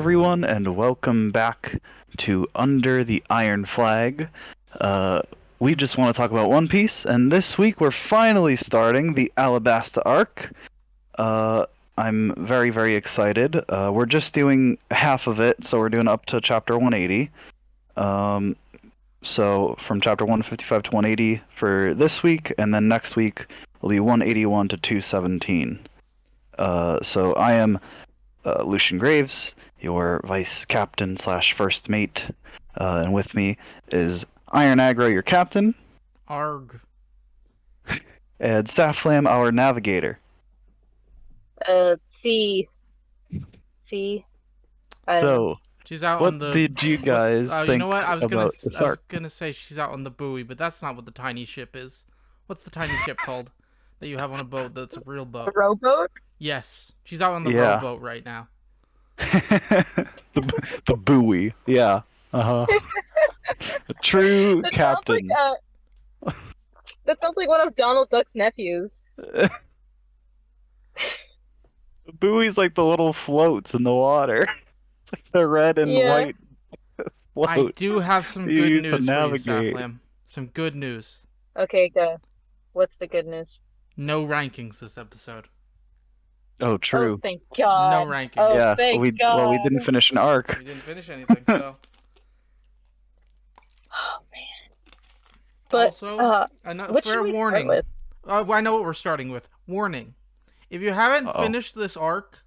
everyone, and welcome back to Under the Iron Flag. Uh, we just want to talk about One Piece, and this week we're finally starting the Alabasta arc. Uh, I'm very, very excited. We're just doing half of it, so we're doing up to chapter 180. Um, so from chapter 155 to 180 for this week, and then next week will be 181 to 217. So I am Lucian Graves, your vice captain slash first mate, and with me is Iron Aggro, your captain, Arg. and Saflam, our navigator. C. I don't know. So, She's out on what the. did you guys you think know what? about this I was arc? gonna say she's out on the buoy, but that's not what the tiny ship is. What's the tiny ship called that you have on a boat? That's a real boat. Rowboat? Yes, she's out on the Yeah. rowboat right now. the buoy, yeah. Uh huh. A true That captain. That sounds like one of Donald Duck's nephews. The buoy's like the little floats in the water. It's like the red and Yeah. white float. I do have some you good use to news for you, navigate. Saflam. Some good news. Okay, go. What's the good news? No rankings this episode. Oh, true. Oh, thank God. No rankings. Oh, Yeah, thank God. we didn't finish an arc. We didn't finish anything, so. Oh, man. But, Also, what fair should we warning. start with? I know what we're starting with. Warning: if you haven't Uh-oh. finished this arc,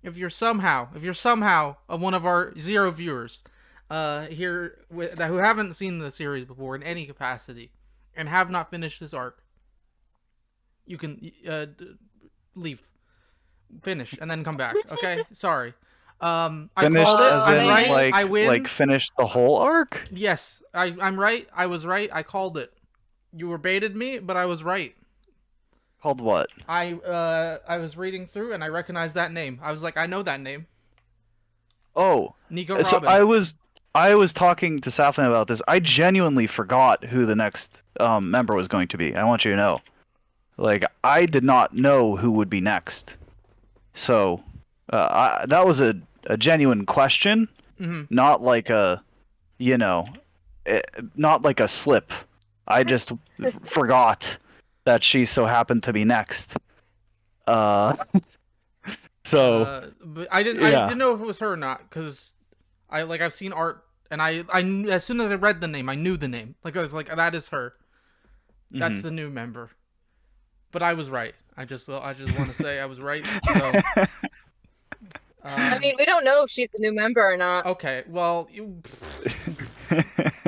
if you're somehow one of our 0 viewers, who haven't seen the series before in any capacity, and have not finished this arc, you can leave, finish, and then come back. Okay, sorry. I Finished called it. as I'm in right. I win. like finished the whole arc? Yes, I'm right. I was right. I called it. You were baited me, but I was right. Called what? I was reading through and I recognized that name. I was like, I know that name. Oh, Nico so Robin. I was talking to Safin about this. I genuinely forgot who the next member was going to be. I want you to know. Like, I did not know who would be next. So, that was a genuine question, not like a, not like a slip. I just forgot that she so happened to be next. So But I didn't know if it was her or not because I've seen art and I as soon as I read the name I knew the name. Like I was like that is her. That's the new member. But I was right. I just want to say I was right. So. I mean, we don't know if she's the new member or not. Okay, well,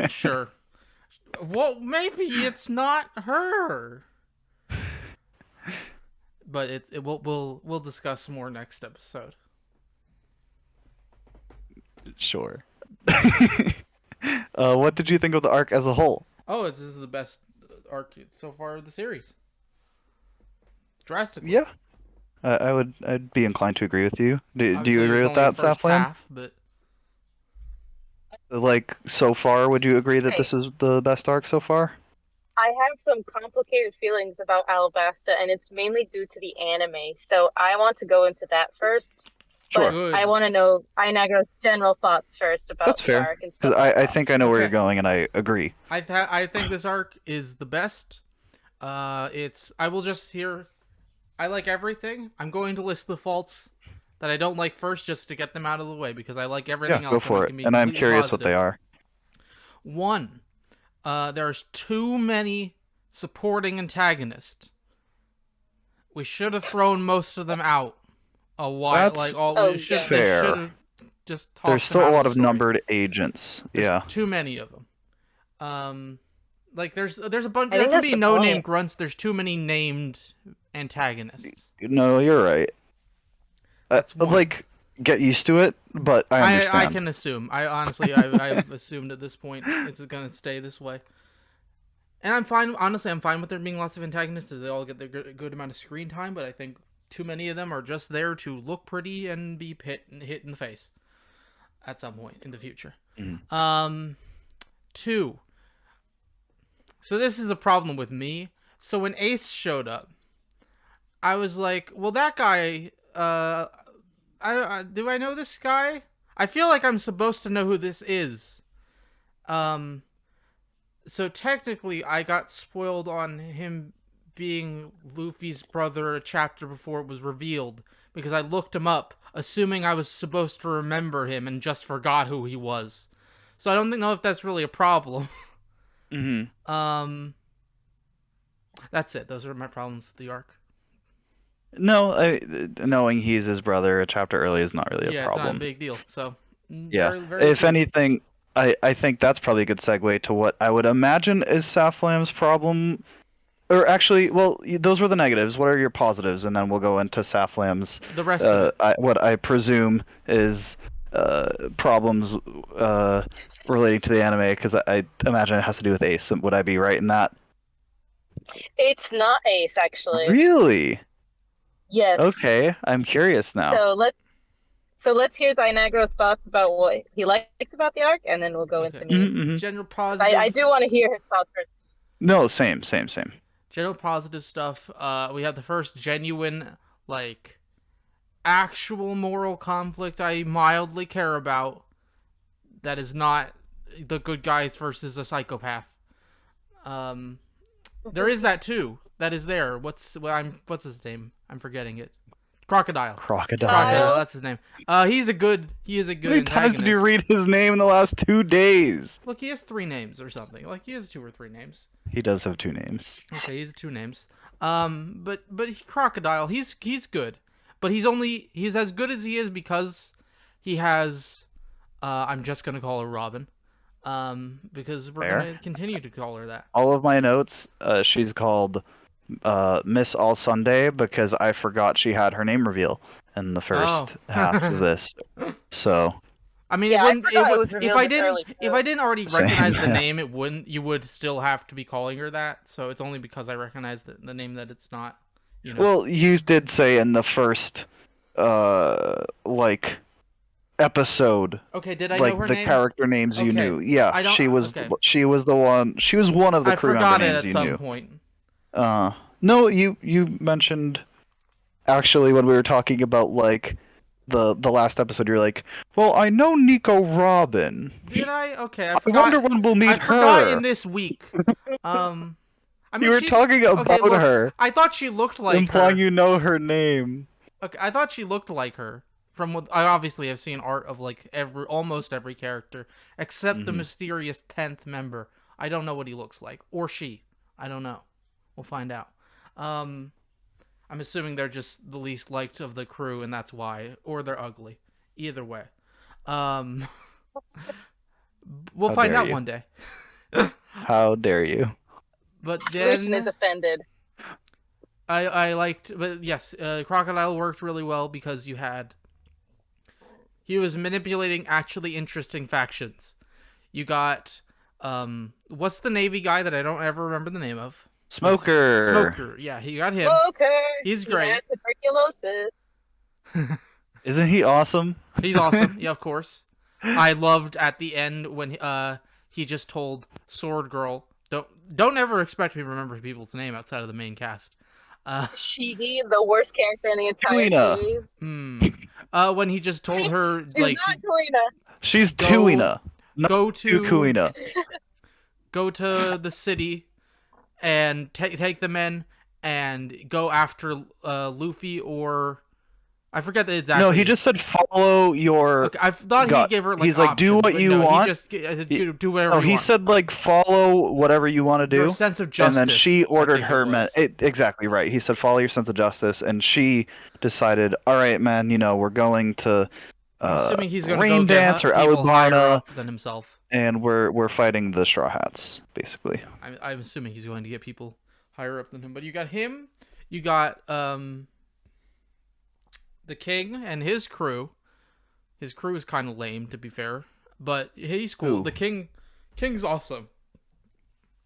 sure. Well, maybe it's not her. But we'll discuss more next episode. Sure. What did you think of the arc as a whole? Oh, this is the best arc so far of the series. Drastically. Yeah, I'd be inclined to agree with you. Do you Obviously, agree it's with only that, the first Saflan? half, but Like, so far, would you agree that Right. this is the best arc so far? I have some complicated feelings about Alabasta, and it's mainly due to the anime. So I want to go into that first. Sure. But Good. I want to know Inagro's general thoughts first about That's the fair. arc and Because stuff. I think I know where Okay. you're going, and I agree. I think this arc is the best. I will just hear. I like everything. I'm going to list the faults that I don't like first, just to get them out of the way, because I like everything Yeah, else. go for I it. can be And I'm completely curious what positive. they are. One, there's too many supporting antagonists. We should have thrown most of them out a while. That's We should fair. They should have just tossed There's them still out a lot the of story. numbered agents. There's Yeah. too many of them. There's a bunch. I There think can that's be the no name point. grunts. There's too many named antagonists. No, you're right. That's one. Like, get used to it, but I understand. I can assume. I've assumed at this point it's gonna stay this way. And I'm fine. Honestly, I'm fine with there being lots of antagonists. They all get their good amount of screen time, but I think too many of them are just there to look pretty and be hit in the face at some point in the future. Two. So this is a problem with me. So when Ace showed up, I was like, well, that guy, do I know this guy? I feel like I'm supposed to know who this is. Um, so technically, I got spoiled on him being Luffy's brother a chapter before it was revealed because I looked him up, assuming I was supposed to remember him and just forgot who he was. So I don't know if that's really a problem. Mm-hmm. That's it. Those are my problems with the arc. No, knowing he's his brother a chapter early is not really a Yeah, it's not a problem. big deal. So, Yeah. very, very If true. anything, I think that's probably a good segue to what I would imagine is Saflam's problem. Or actually, well, those were the negatives. What are your positives? And then we'll go into Saflam's, The rest of it. what I presume is problems relating to the anime, because I imagine it has to do with Ace. Would I be right in that? It's not Ace, actually. Really? Yes. Okay, I'm curious now. So let's hear Zynagro's thoughts about what he liked about the arc, and then we'll go into me. Mm-hmm. General 'Cause positive. I do want to hear his thoughts first. No, same. General positive stuff. We have the first genuine, like, actual moral conflict I mildly care about. That is not the good guys versus a psychopath. There is that too. That is there. What's his name? I'm forgetting it. Crocodile. Crocodile. That's his name. He is a good How many times did you read his name in the last 2 days? Look, he has 3 names or something. Like, he has 2 or 3 names. He does have 2 names. Okay, he's 2 names. But Crocodile, he's good. But he's as good as he is because he has I'm just gonna call her Robin. Because we're gonna continue to call her that. All of my notes, she's called Miss All Sunday because I forgot she had her name reveal in the first half of this. So I mean, Yeah, it wouldn't. I forgot it was revealed this early, If too. I didn't already Same, recognize the yeah. name, it wouldn't. You would still have to be calling her that. So it's only because I recognize the name that it's not. You know. well, you did say in the first like episode, Okay, did I like know her the name? character names you Okay. knew. Yeah, I don't- she was okay. she was the one. She was one of the I crew forgot member it names at you some knew. point. No, you mentioned actually when we were talking about like the last episode. You're like, well, I know Nico Robin. Did I? Okay, I I forgot. wonder when we'll meet I forgot her. in this week. I mean, You were talking about look, her, I thought she looked like implying her. you know her name. Okay, I thought she looked like her. From what I obviously have seen art of like almost every character except the mysterious 10th member. I don't know what he looks like, or she. I don't know. We'll find out. I'm assuming they're just the least liked of the crew, and that's why, or they're ugly. Either way, we'll How find dare out you. one day. How dare you? But Tuition is then offended. I liked, but yes, Crocodile worked really well because he was manipulating actually interesting factions. You got, what's the Navy guy that I don't ever remember the name of? Smoker. Yeah, he got him. Okay. He's He great. has tuberculosis. Isn't he awesome? He's awesome. Yeah, of course. I loved at the end when he just told Sword Girl, don't ever expect me to remember people's name outside of the main cast. Shigi, the worst character in the entire Tuina. series. When he just told her She's like not Tuina. She's Go- Tuina. go to Kuina. go to the city and take the men and go after Luffy or I forget the exact. No, he just said follow your. Okay, I thought gut. he gave her like. He's like, do options, what but you no, want. He just do whatever. Oh, you he want. said like follow whatever you want to do. Your sense of justice. And then she ordered I think her men. Exactly right. He said follow your sense of justice, and she decided, all right, man, we're going to I'm assuming he's going to Rain go Dance get or people higher Alabasta, up than himself. and we're fighting the Straw Hats, basically. I'm assuming he's going to get people higher up than him. But you got him. You got the king and his crew. His crew is kind of lame, to be fair, but he's cool. Who? The king's awesome.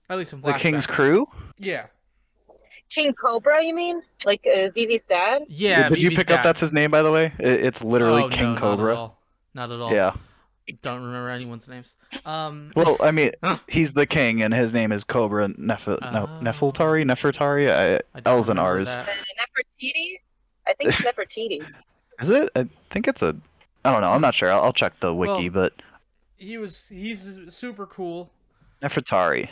At least in The flashback. King's crew? Yeah. King Cobra, you mean? Like Vivi's dad? Yeah. Did you Vivi's pick up dad. that's his name, by the way? It's literally Oh, King no, Cobra. Not at all. Yeah. Don't remember anyone's names. Well, I mean, he's the king, and his name is Cobra Nefertari? I don't L's and remember R's. that. Nefertiti? I think it's Nefertiti. Is it? I think it's a I don't know. I'm not sure. I'll check the wiki, Well, but he's super cool. Nefertari.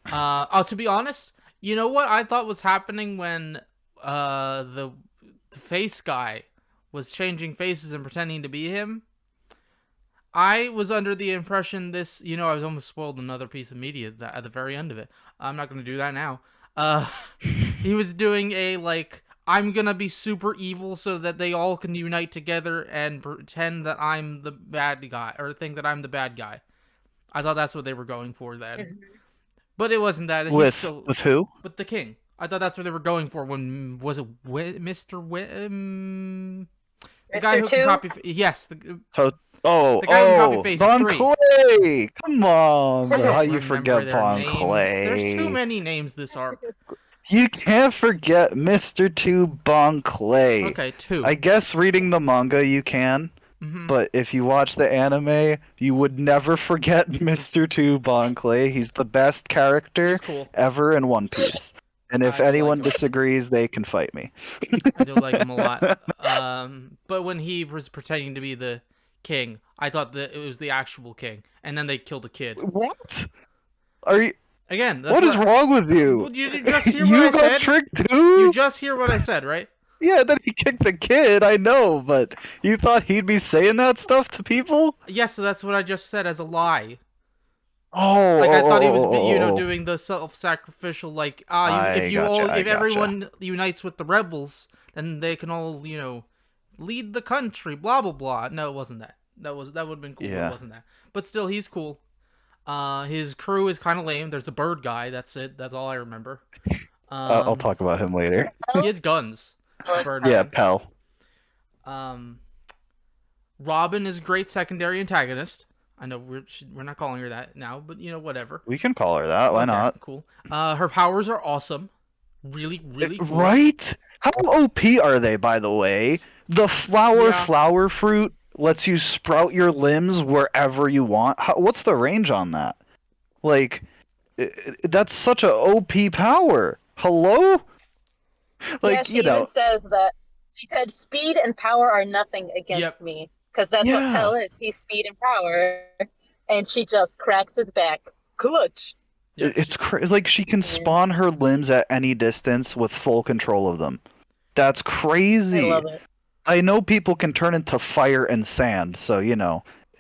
To be honest, you know what I thought was happening when the face guy was changing faces and pretending to be him? I was under the impression I was almost spoiled another piece of media at the very end of it. I'm not going to do that now. Uh, he was doing a, like, I'm going to be super evil so that they all can unite together and pretend that I'm the bad guy, or think that I'm the bad guy. I thought that's what they were going for then. Mhm. But it wasn't that. He's With still who? with the king. I thought that's what they were going for when was it Mr. The guy Mr. who can Two? copy. Yes, the To- oh, guy who can copy oh, faces. Bon 3. Clay! Come on! I How don't you remember forget their Bon names. There's too Clay? many names this arc. You can't forget Mr. Two Bon Clay. Okay, 2. I guess reading the manga you can, Mm-hmm. but if you watch the anime, you would never forget Mr. Two Bon Clay. He's the best character He's cool. ever in One Piece. And if I do like anyone him. disagrees, they can fight me. I do like him a lot. But when he was pretending to be the king, I thought that it was the actual king, and then they killed a kid. What? Are you? Again, that's What is wrong with you? Well, you just hear what You I got said. tricked You too? just hear what I said, right? Yeah, then he kicked the kid, I know, but you thought he'd be saying that stuff to people? Yes, so that's what I just said as a lie. Oh, Like, I oh, thought he oh, was, oh, oh. doing the self-sacrificial, like, I gotcha, I if gotcha. everyone unites with the rebels, then they can all, lead the country, blah, blah, blah. No, it wasn't that. That would have been cool, but Yeah. it wasn't that. But still, he's cool. His crew is kind of lame. There's a bird guy, that's it. That's all I remember. I'll talk about him later. He had guns. Like, Yeah, Birdman. Pell. Robin is a great secondary antagonist. I know we're not calling her that now, but whatever. We can call her that, why Okay, not? Cool. Her powers are awesome. Really, really cool. Right? How OP are they, by the way? The Yeah. flower fruit lets you sprout your limbs wherever you want. What's the range on that? Like, that's such a OP power. Hello? yeah, Like, she even says that she said speed and power are nothing against Yep. me. Because that's what Yeah. Pell is. He's speed and power. And she just cracks his back. Clutch. Yeah, it's like she can spawn her limbs at any distance with full control of them. That's I crazy. love it. I know people can turn into fire and sand, so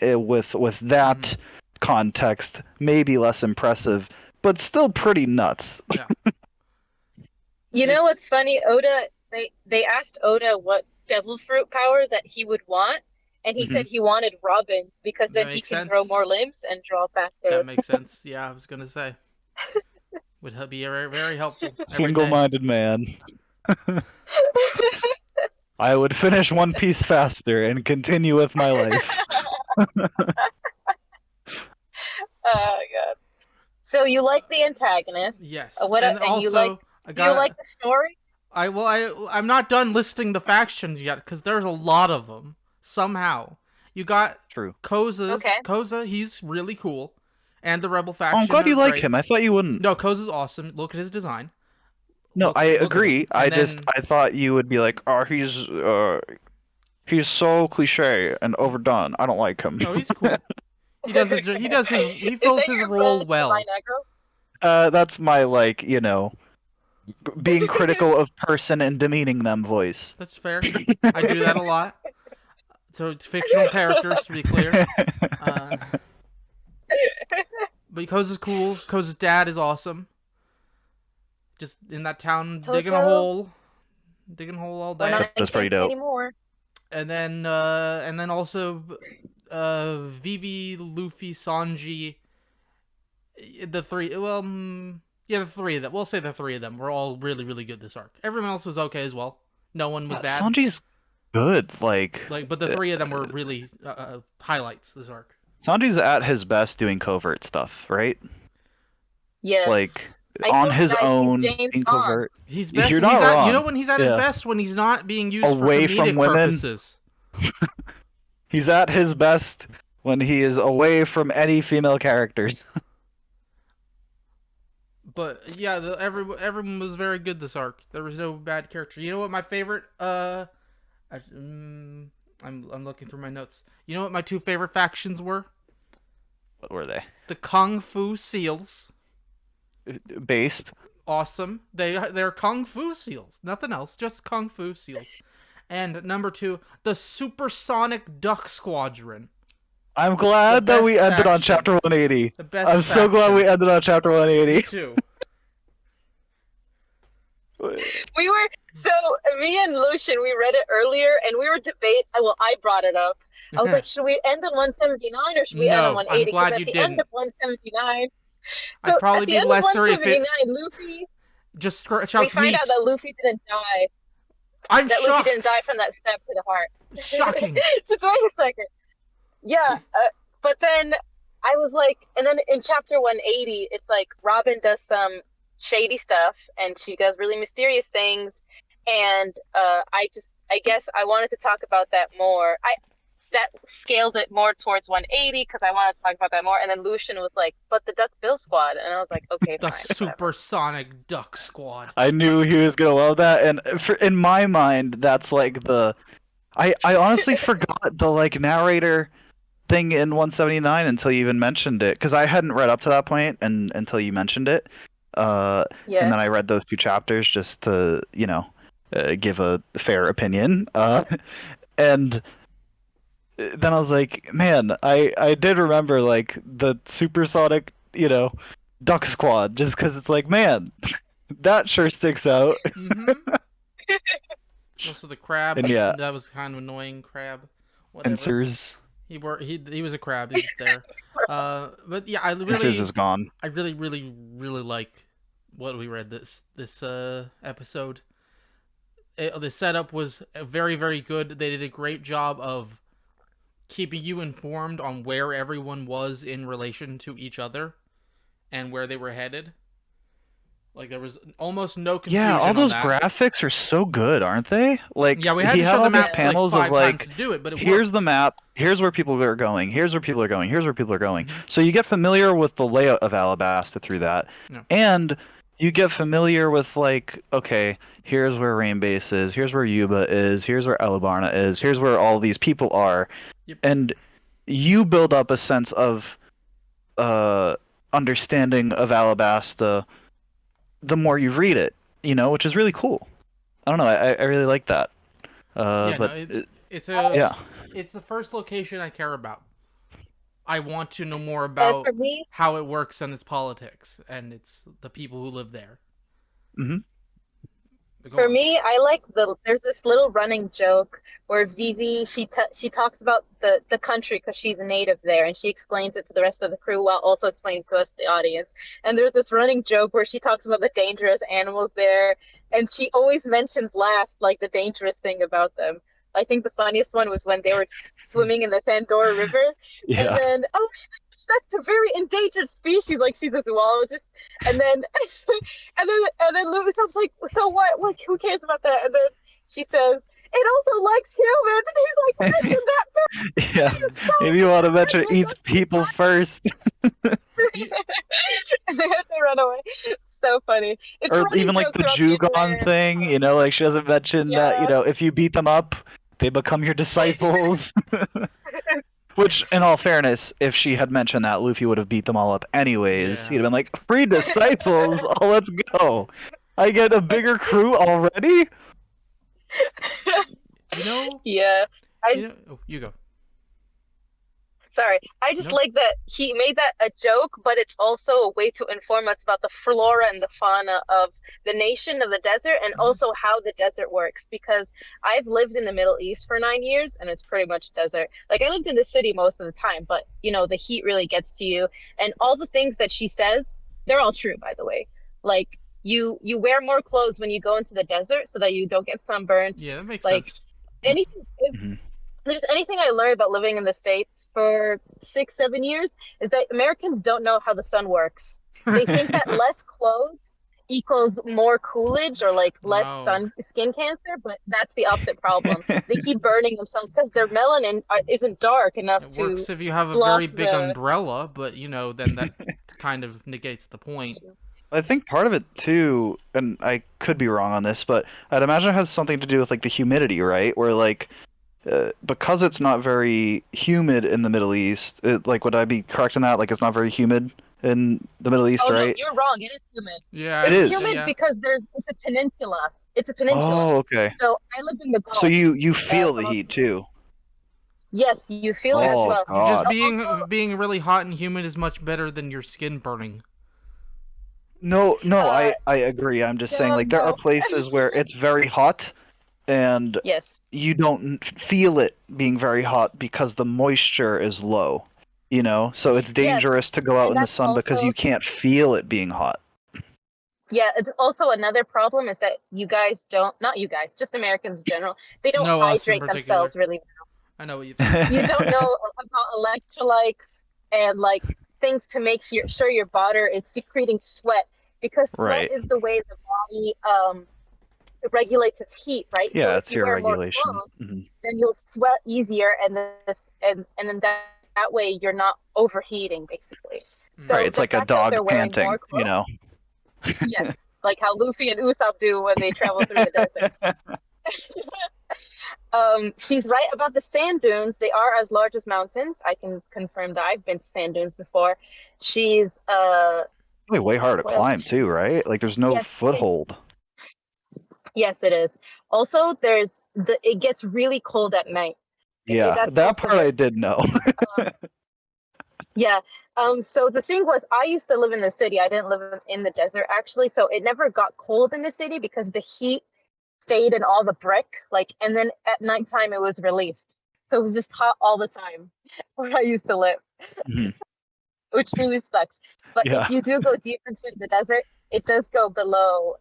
with that context, maybe less impressive, but still pretty nuts. yeah. You know It's- what's funny? Oda, they asked Oda what devil fruit power that he would want, and he said he wanted Robin's because then he Makes can sense. grow more limbs and draw faster. That makes sense. Yeah, I was gonna say. Would be very, very helpful. every day. Single-minded man. I would finish One Piece faster and continue with my life. Oh god. So you like the antagonist? Yes. What and and also, you like? Do you like the story? I'm not done listing the factions yet because there's a lot of them. Somehow, you got True. Okay. Koza, he's really cool, and the rebel Oh, faction. I'm glad you are like great. him. I thought you wouldn't. No, Koza's awesome. Look at his design. No, Look I at agree. him. And I thought you would be like, oh, he's so cliche and overdone. I don't like him. No, he's cool. He fills Is his that your role voice, well. Divine Aggro? That's my being critical of person and demeaning them voice. That's fair. I do that a lot. So it's fictional characters, to be clear. But Koza's cool. Koza's dad is awesome. Just in that town, digging a Toto. hole all We're day. not That's pretty against dope. anymore. And then also, Vivi, Luffy, Sanji, the three. Well, the three of them. We'll say the three of them were all really, really good this arc. Everyone else was okay as well. No one was bad. Sanji's good. But the three of them were really highlights this arc. Sanji's at his best doing covert stuff, right? Yes. Like I on told his you guys, he's own James being Bond. covert. He's best. You're not wrong. You know when he's at his Yeah. best when he's not being used Away for from comedic women. purposes. He's at his best when he is away from any female characters. But yeah, everyone was very good this arc. There was no bad character. You know what my favorite? I'm looking through my notes. You know what my two favorite factions were? What were they? The Kung Fu Seals. Based? Awesome. They're Kung Fu Seals. Nothing else. Just Kung Fu Seals. And number 2, the Supersonic Duck Squadron. I'm glad that we ended on faction. chapter 180. The best I'm so glad we ended on chapter Me 180. too. Me and Lucian, we read it earlier, and we were debate. Well, I brought it up. I was like, should we end on 179 or should we end on No, I'm 180? Because glad at you the didn't. end of 179, I'd so probably at the be end of lesser if it 179, Luffy, just we shouts find meat. out that Luffy didn't die. I'm That shocked. Luffy didn't die from that stab to the heart. Shocking. Just wait a second. Yeah, but then I was like, and then in chapter 180, it's like Robin does some shady stuff and she does really mysterious things, and I guess I wanted to talk about that more. That scaled it more towards 180 because I wanted to talk about that more, and then Lucian was like, "But the Duck Bill Squad," and I was like, "Okay, The fine." Supersonic Duck Squad. I knew he was gonna love that, and in my mind, that's like the. I honestly forgot the like narrator thing in 179 until you even mentioned it, because I hadn't read up to that point and until you mentioned it. And Yeah. then I read those 2 chapters just to give a fair opinion. And then I was like, man, I did remember like the supersonic, duck squad, just because it's like, man, that sure sticks out. Also the crab. And yeah, that was kind of annoying. Crab. Whatever. Answers. He was a crab. He was there. But yeah, Answers is gone. I really, really, really like what we read this episode. The setup was very, very good. They did a great job of keeping you informed on where everyone was in relation to each other and where they were headed. Like, there was almost no confusion. Yeah, all those on that. graphics are so good, aren't they? Like, yeah, we had he to had show all the these map panels like 5 of like, times to do it, but here's worked. the map, here's where people are going, here's where people are going, here's where people are going. So you get familiar with the layout of Alabasta through that, and you get familiar with like, okay, here's where Rainbase is, here's where Yuba is, here's where Elebarna is, here's where all these people are, and you build up a sense of understanding of Alabasta the more you read it, which is really cool. I don't know, I really like that. It's the first location I care about. I want to know more about how it works and its politics, and it's the people who live there. Mm-hmm. For me, I like there's this little running joke where Vivi, she talks about the country because she's a native there, and she explains it to the rest of the crew while also explaining to us, the audience. And there's this running joke where she talks about the dangerous animals there, and she always mentions last like the dangerous thing about them. I think the funniest one was when they were swimming in the Sandora River, and then that's a very endangered species. Like, she's a zoologist, and then and then Louis was like, so what? Like, who cares about that? And then she says, it also likes humans. And he's like, mention that first. Yeah, maybe you want to mention it eats people first. And they have to run away. So funny. It's or even like the Jugon thing, like she doesn't mention that, if you beat them up, they become your disciples. Which, in all fairness, if she had mentioned that, Luffy would have beat them all up anyways. He'd have been like, free disciples? Oh, let's go. I get a bigger crew already? Yeah. You go. Sorry, I just like that he made that a joke, but it's also a way to inform us about the flora and the fauna of the nation of the desert, and also how the desert works, because I've lived in the Middle East for 9 years, and it's pretty much desert. Like, I lived in the city most of the time, but, the heat really gets to you, and all the things that she says, they're all true, by the way. Like, you wear more clothes when you go into the desert so that you don't get sunburned. Yeah, that makes sense. Anything, if there's anything I learned about living in the States for 6-7 years, is that Americans don't know how the sun works. They think that less clothes equals more coolidge or like less skin cancer, but that's the opposite problem. They keep burning themselves because their melanin isn't dark enough to. It works if you have a very big umbrella, but then that kind of negates the point. I think part of it too, and I could be wrong on this, but I'd imagine it has something to do with like the humidity, right? Where like because it's not very humid in the Middle East. Like, would I be correct in that? Like, it's not very humid in the Middle East, Oh no, right? you're wrong. It is humid. Yeah, It It's is. humid yeah. because it's a peninsula. It's a peninsula. Oh, okay. So I lived in the So Gulf you feel for the most heat of it. too. Yes, you feel it as Oh well. Just God. Also, being really hot and humid is much better than your skin burning. No, no, uh, I agree. I'm just saying, like, there are no. places where it's very hot and Yes, you don't feel it being very hot because the moisture is low, you know? So it's yes, dangerous to go out and in the that's sun because also you can't feel it being hot. yeah. It's also another problem is that you guys don't, not you guys, just Americans in general. They don't No, us in hydrate particular. themselves really. I know what you think. You don't know about electrolytes and like things to make sure your body is secreting sweat because sweat Right. is the way the body regulates its heat, right? So Yeah, if it's you your wear more regulation. clothes, Hmm. then you'll sweat easier, and then that way you're not overheating, basically. Right, So it's the like a fact that dog they're wearing more panting, you clothes, know? yes, like how Luffy and Usopp do when they travel through the desert. She's right about the sand dunes. They are as large as mountains. I can confirm that. I've been to sand dunes before. She's Probably way hard to what else climb is she? too, right? Like there's no Yes, foothold. yes, it is. Also, it gets really cold at night. Yeah, That's that also part I very did know. yeah. So the thing was, I used to live in the city. I didn't live in the desert actually, so it never got cold in the city because the heat stayed in all the brick. Like, and then at nighttime it was released, so it was just hot all the time where I used to live, Mhm. which really sucks. But if Yeah. you do go deep into the desert, it does go below.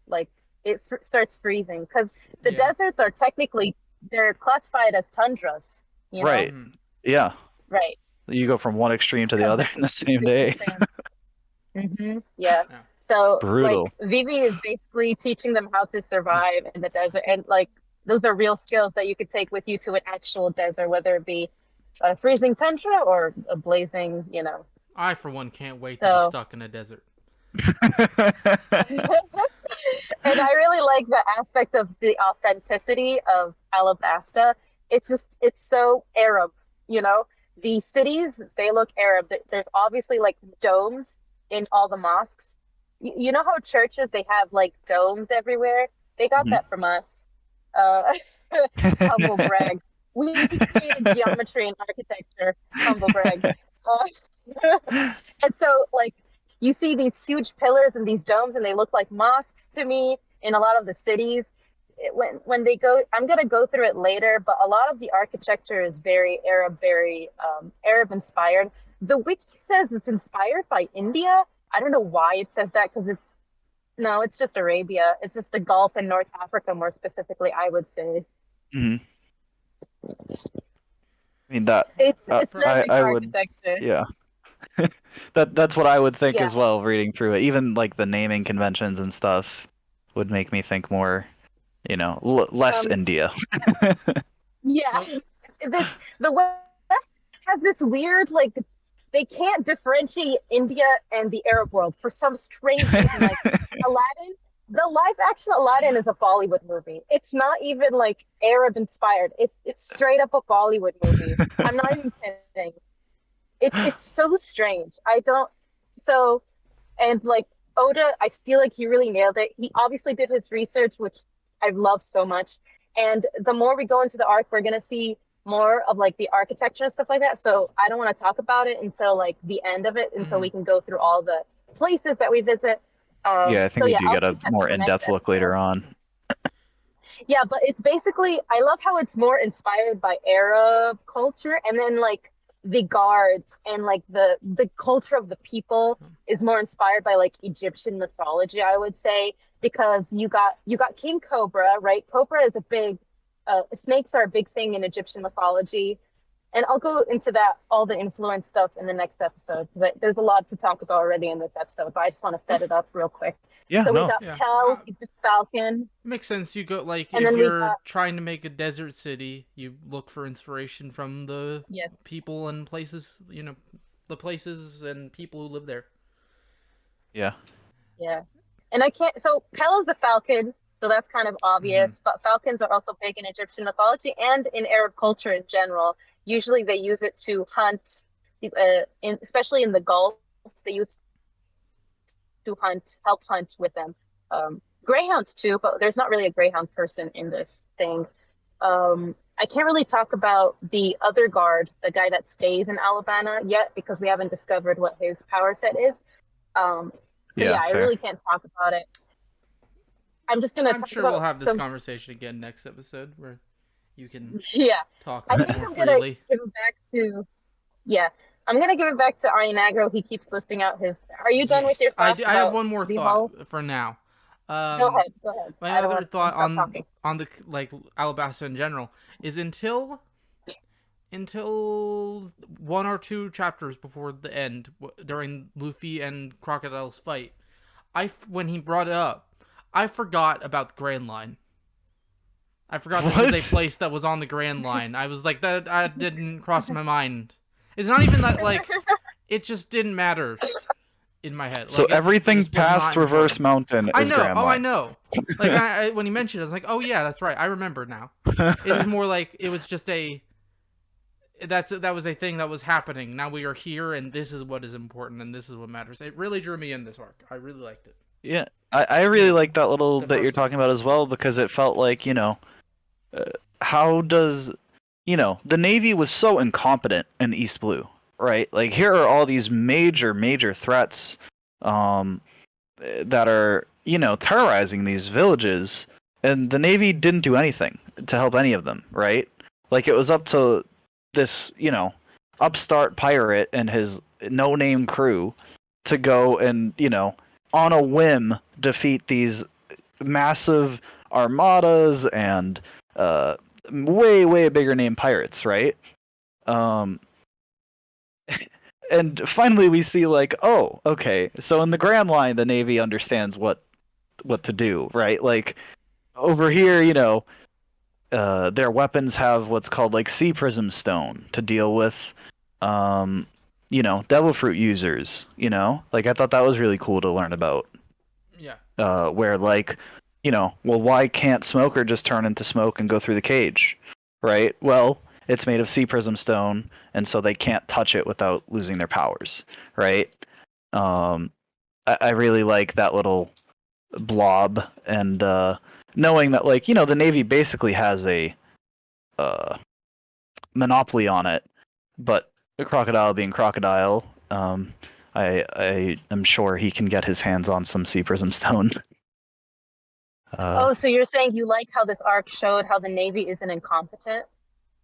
Like starts freezing because the Yeah. deserts are technically they're classified as tundras. You know, Right. Mm. Yeah. right? You go from one extreme to the Because other they're in the same freezing day. sand. Yeah. Yeah. So like Brutal. Vivi is basically teaching them how to survive in the desert, and like those are real skills that you could take with you to an actual desert, whether it be a freezing tundra or a blazing, you know. I, for one, can't wait to be So, stuck in a desert. and I really like the aspect of the authenticity of Alabasta. It's so Arab, you know. The cities, they look Arab. There's obviously like domes in all the mosques. You know how churches they have like domes everywhere? They got Mhm. that from us. Uh, humble brag. We created geometry and architecture. Humble brag. Uh, and so like you see these huge pillars and these domes and they look like mosques to me in a lot of the cities. When they go, I'm going to go through it later, but a lot of the architecture is very Arab, very Arab inspired. The wiki says it's inspired by India. I don't know why it says that because it's no, it's just Arabia. It's just the Gulf and North Africa more specifically, I would say. Mhm. I mean that It's uh, Islamic I would, architecture. yeah. That's what I would think Yeah. as well reading through it. Even like the naming conventions and stuff would make me think more, less Um India. yeah. Well, This the West has this weird like they can't differentiate India and the Arab world for some strange reason. Like Aladdin, the live action Aladdin is a Bollywood movie. It's not even like Arab inspired. It's straight up a Bollywood movie. I'm not even kidding. It's so strange. I don't so and like Oda, I feel like he really nailed it. He obviously did his research, which I love so much. And the more we go into the arc, we're gonna see more of like the architecture and stuff like that. So I don't want to talk about it until like the end of it, until we mm. can go through all the places that we visit. Yeah, I think So we yeah, do I'll get a keep that to more the next in-depth look later episode. on. Yeah, but it's basically I love how it's more inspired by Arab culture and then like the guards and like the culture of the people is more inspired by like Egyptian mythology, I would say, because you got King Cobra, right? Cobra is a big snakes are a big thing in Egyptian mythology. And I'll go into that all the influence stuff in the next episode because there's a lot to talk about already in this episode, but I just want to set it up real quick. Yeah, So we no. got Yeah. Pell, he's the Falcon, Makes sense. You go, like, and if then we you're got trying to make a desert city, you look for inspiration from the yes. people and places, the places and people who live there. Yeah. Yeah. And I can't so Pell is a falcon. So that's kind of obvious. But falcons are also big in Egyptian mythology and in Arab culture in general. Usually they use it to hunt, especially in the Gulf. They use to help hunt with them. Greyhounds too, but there's not really a greyhound person in this thing. I can't really talk about the other guard, the guy that stays in Alabama yet, because we haven't discovered what his power set is. So Yeah, yeah, I fair. really can't talk about it. I'm just gonna I'm talk sure we'll about have this some. conversation again next episode where you can Yeah, talk I think more I'm gonna freely. give it back to. Yeah, I'm gonna give it back to Ayanagro. He keeps listing out his. Are you done with Yes, your thoughts I have about one more the thought hull? for now. Go Um, ahead. Go ahead. my I don't other want to thought stop talking. on the like Alabasta in general is until one or two chapters before the end during Luffy and Crocodile's fight, when he brought it up, I forgot about the Grand Line. I forgot this was a What? place that was on the Grand Line. I was like, that didn't cross my mind. It's not even that, like, it just didn't matter in my head. So Like, it everything just was not past Reverse important. Mountain I is know. Grand Oh, I Line. know. Like, when he mentioned it, I was like, oh, yeah, that's right. I remember now. It was more like, it was just that was a thing that was happening. Now we are here, and this is what is important, and this is what matters. It really drew me in this arc. I really liked it. Yeah, I really like that little The that you're first talking half. about as well because it felt like, uh, how does, the Navy was so incompetent in East Blue, right? Like here are all these major, major threats um, that are, terrorizing these villages, and the Navy didn't do anything to help any of them, right? Like it was up to this, upstart pirate and his no-name crew to go and, on a whim defeat these massive armadas and way way bigger name pirates, right? Um, and finally we see like, oh, okay, so in the Grand Line, the Navy understands what to do, right? Like over here, their weapons have what's called like Sea Prism Stone to deal with, um, Devil Fruit users. Like I thought that was really cool to learn about. Yeah. Where like, well, why can't Smoker just turn into smoke and go through the cage, right? Well, it's made of Sea Prism Stone, and so they can't touch it without losing their powers, right? Um, I really like that little blob, and knowing that like, the Navy basically has a uh, monopoly on it, but the Crocodile being Crocodile, I am sure he can get his hands on some Sea Prism Stone. Oh, so you're saying you liked how this arc showed how the Navy isn't incompetent?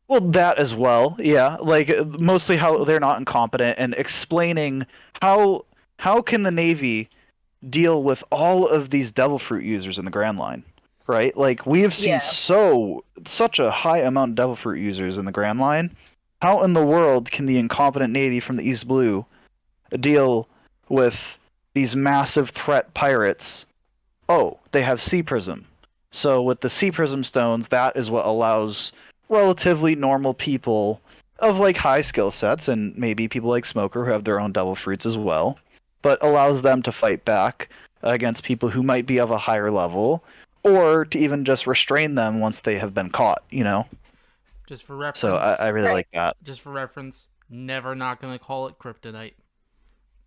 Well, that as well, yeah. Like mostly how they're not incompetent and explaining how can the Navy deal with all of these Devil Fruit users in the Grand Line, right? Like we have seen Yeah. such a high amount of Devil Fruit users in the Grand Line. How in the world can the incompetent Navy from the East Blue deal with these massive threat pirates? Oh, they have Sea Prism. So with the Sea Prism stones, that is what allows relatively normal people of like high skill sets and maybe people like Smoker who have their own devil fruits as well, but allows them to fight back against people who might be of a higher level or to even just restrain them once they have been caught. Just for So I reference, really Right. like that. never not gonna call it kryptonite.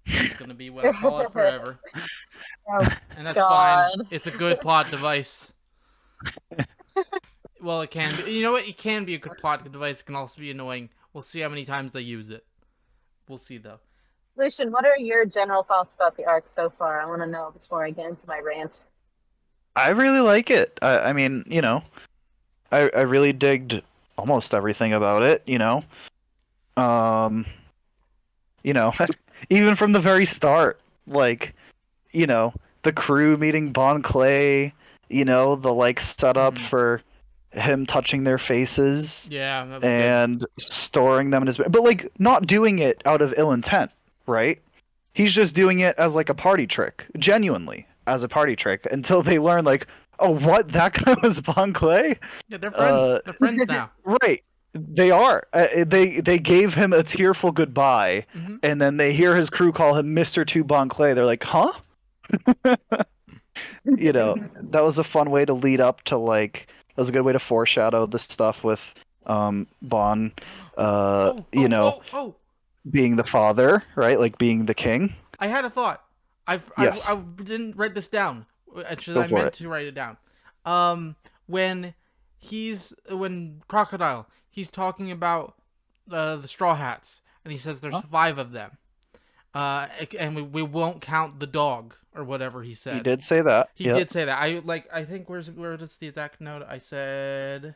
It's gonna be what I call it forever. Oh And that's fine. God. It's a good plot device. Well, it can be. You know what? It can be a good plot device. It can also be annoying. We'll see how many times they use it. We'll see, though. Lucian, what are your general thoughts about the arc so far? I want to know before I get into my rant. I really like it. I mean, I really digged almost everything about it. Um, you know, even from the very start, like, the crew meeting Bon Clay, the like setup Mhm. for him touching their faces Yeah, that was good. and storing them in his but like not doing it out of ill intent, right? He's just doing it as like a party trick, genuinely as a party trick until they learn like, oh, what, that guy was Bon Clay? Yeah, they're friends. Uh, They're friends now. right. They are. They gave him a tearful goodbye, Hmm. and then they hear his crew call him Mr. Two Bon Clay. They're like, huh? That was a fun way to lead up to that was a good way to foreshadow the stuff with Bon, Oh! being the father, right? Like being the king. I had a thought. I Yes, didn't write this down. Actually, go I for meant it. to write it down. When Crocodile, he's talking about the Straw Hats, and he says there's Huh? 5 of them. And we won't count the dog or whatever he He said. did say that. He Yep. did say that. I think where is the exact note? I said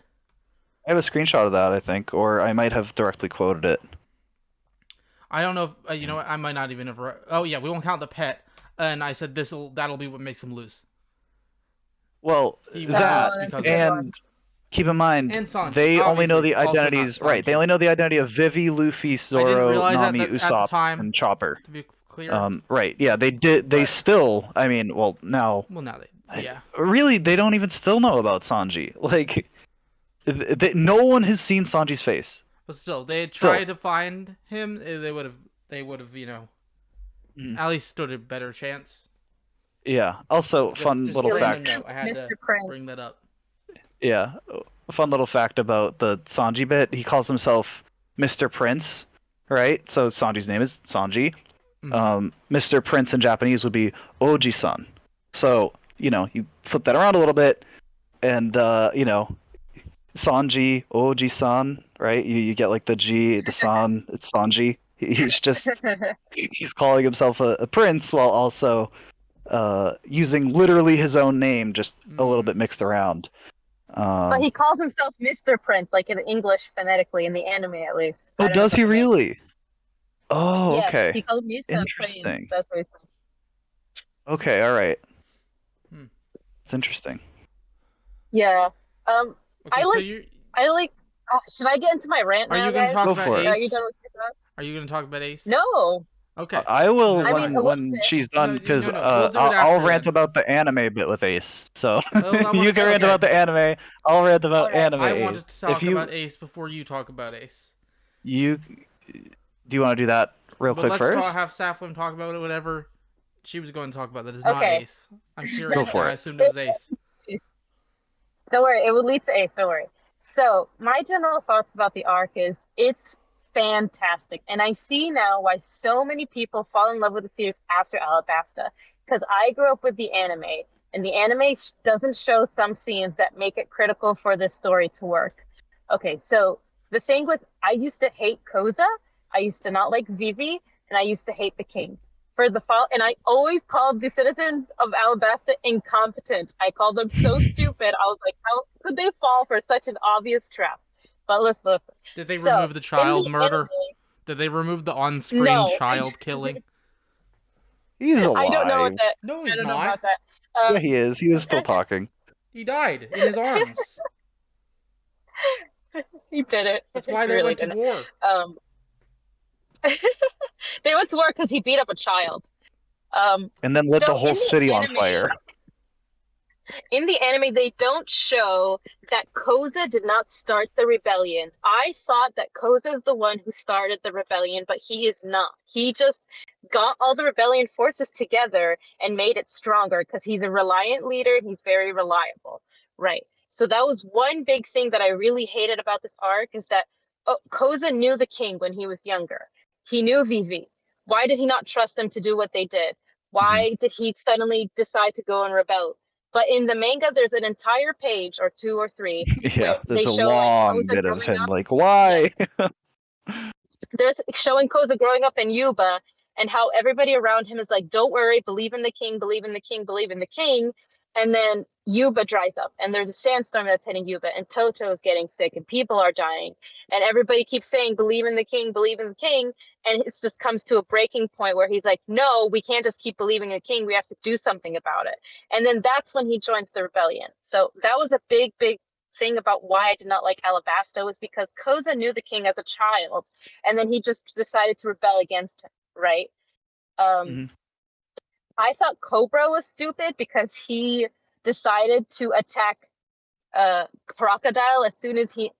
I have a screenshot of that, I think, or I might have directly quoted it. I don't know if you know what, I might not even have. Oh yeah, we won't count the pet. And I said that'll be what makes him lose. Well, He will that lose That's a because good of that. one. and keep in mind And Sanji, they only know obviously, the also not identities, right? They Sanji. only know the identity of Vivi, Luffy, I didn't Zoro, realize Nami, that at the Usopp, time. and Chopper. To be clear, Right? Yeah, they did. They But- still. I mean, well, now well now yeah. really, they don't even still know about Sanji. No one has seen Sanji's face. But still, they had Still. tried to find him. They would have Mhm. at least stood a better chance. Yeah. Also, Just- fun just little a random fact. note. I had Mr. to Prince. bring that up. Yeah, a fun little fact about the Sanji bit. He calls himself Mr. Prince, right? So Sanji's name is Sanji. Mr. Prince in Japanese would be Oji-san. So you flip that around a little bit, and Sanji, Oji-san, right? You get like the G, the san. It's Sanji. He's calling himself a prince while also using literally his own name, just a little bit mixed around. But he calls himself Mr. Prince, like in English phonetically, in the anime at least. I Oh, don't know does he about the manga. really? Oh, Yes, okay. he calls Mr. Prince. Interesting. That's what he said. Okay, all right. Hmm. It's interesting. Yeah. Okay, I so like- you I like. Should I get into my rant are now, you going guys? to talk Go about for it. Are you Ace? done with that? Are you going to talk about Ace? No. Okay. I will I mean, a little when bit. she's done No, because no, we'll do it I'll after rant then. about the anime bit with Ace. So Well, I wanna- you can rant okay. about the anime. I'll rant about Alright. anime. I wanted to talk If you about Ace before you talk about Ace. do you want to do that real But quick let's first? have Saflin talk about it, whatever she was going to talk about. That is Okay. not Ace. I'm curious. Go for I it. assumed it was Ace. Don't worry, it will lead to Ace. Don't worry. So my general thoughts about the arc is it's fantastic, and I see now why so many people fall in love with the series after Alabasta. Because I grew up with the anime, and the anime doesn't show some scenes that make it critical for this story to work. Okay, so the thing with I used to hate Koza, I used to not like Vivi, and I used to hate the king. For the fall, and I always called the citizens of Alabasta incompetent. I called them so stupid. I was like, how could they fall for such an obvious trap? But listen. Did they So, remove the child in the murder? anime- Did they remove the on-screen No. child killing? He's alive. I don't know what that. No, I he's don't know not. about that. Yeah, he is. He was still talking. He died in his arms. He did it. That's why He they really went to did it. war. They went to war because he beat up a child. And then lit So the whole in the city on anime- fire. In the anime, they don't show that Koza did not start the rebellion. I thought that Koza is the one who started the rebellion, but he is not. He just got all the rebellion forces together and made it stronger because he's a reliant leader and he's very reliable. Right. So that was one big thing that I really hated about this arc is that Koza knew the king when he was younger. He knew Vivi. Why did he not trust them to do what they did? Why did he suddenly decide to go and rebel? But in the manga, there's an entire page or 2 or 3 Yeah, where there's they a show long like Koza bit of growing him up. like, why? There's showing Koza growing up in Yuba and how everybody around him is like, don't worry, believe in the king, believe in the king, believe in the king. And then Yuba dries up and there's a sandstorm that's hitting Yuba and Toto is getting sick and people are dying. And everybody keeps saying, believe in the king, believe in the king. And it just comes to a breaking point where he's like, no, we can't just keep believing in the king. We have to do something about it. And then that's when he joins the rebellion. So that was a big, big thing about why I did not like Alabasta was because Koza knew the king as a child. And then he just decided to rebel against him, right? Mhm. I thought Cobra was stupid because he decided to attack Crocodile as soon as he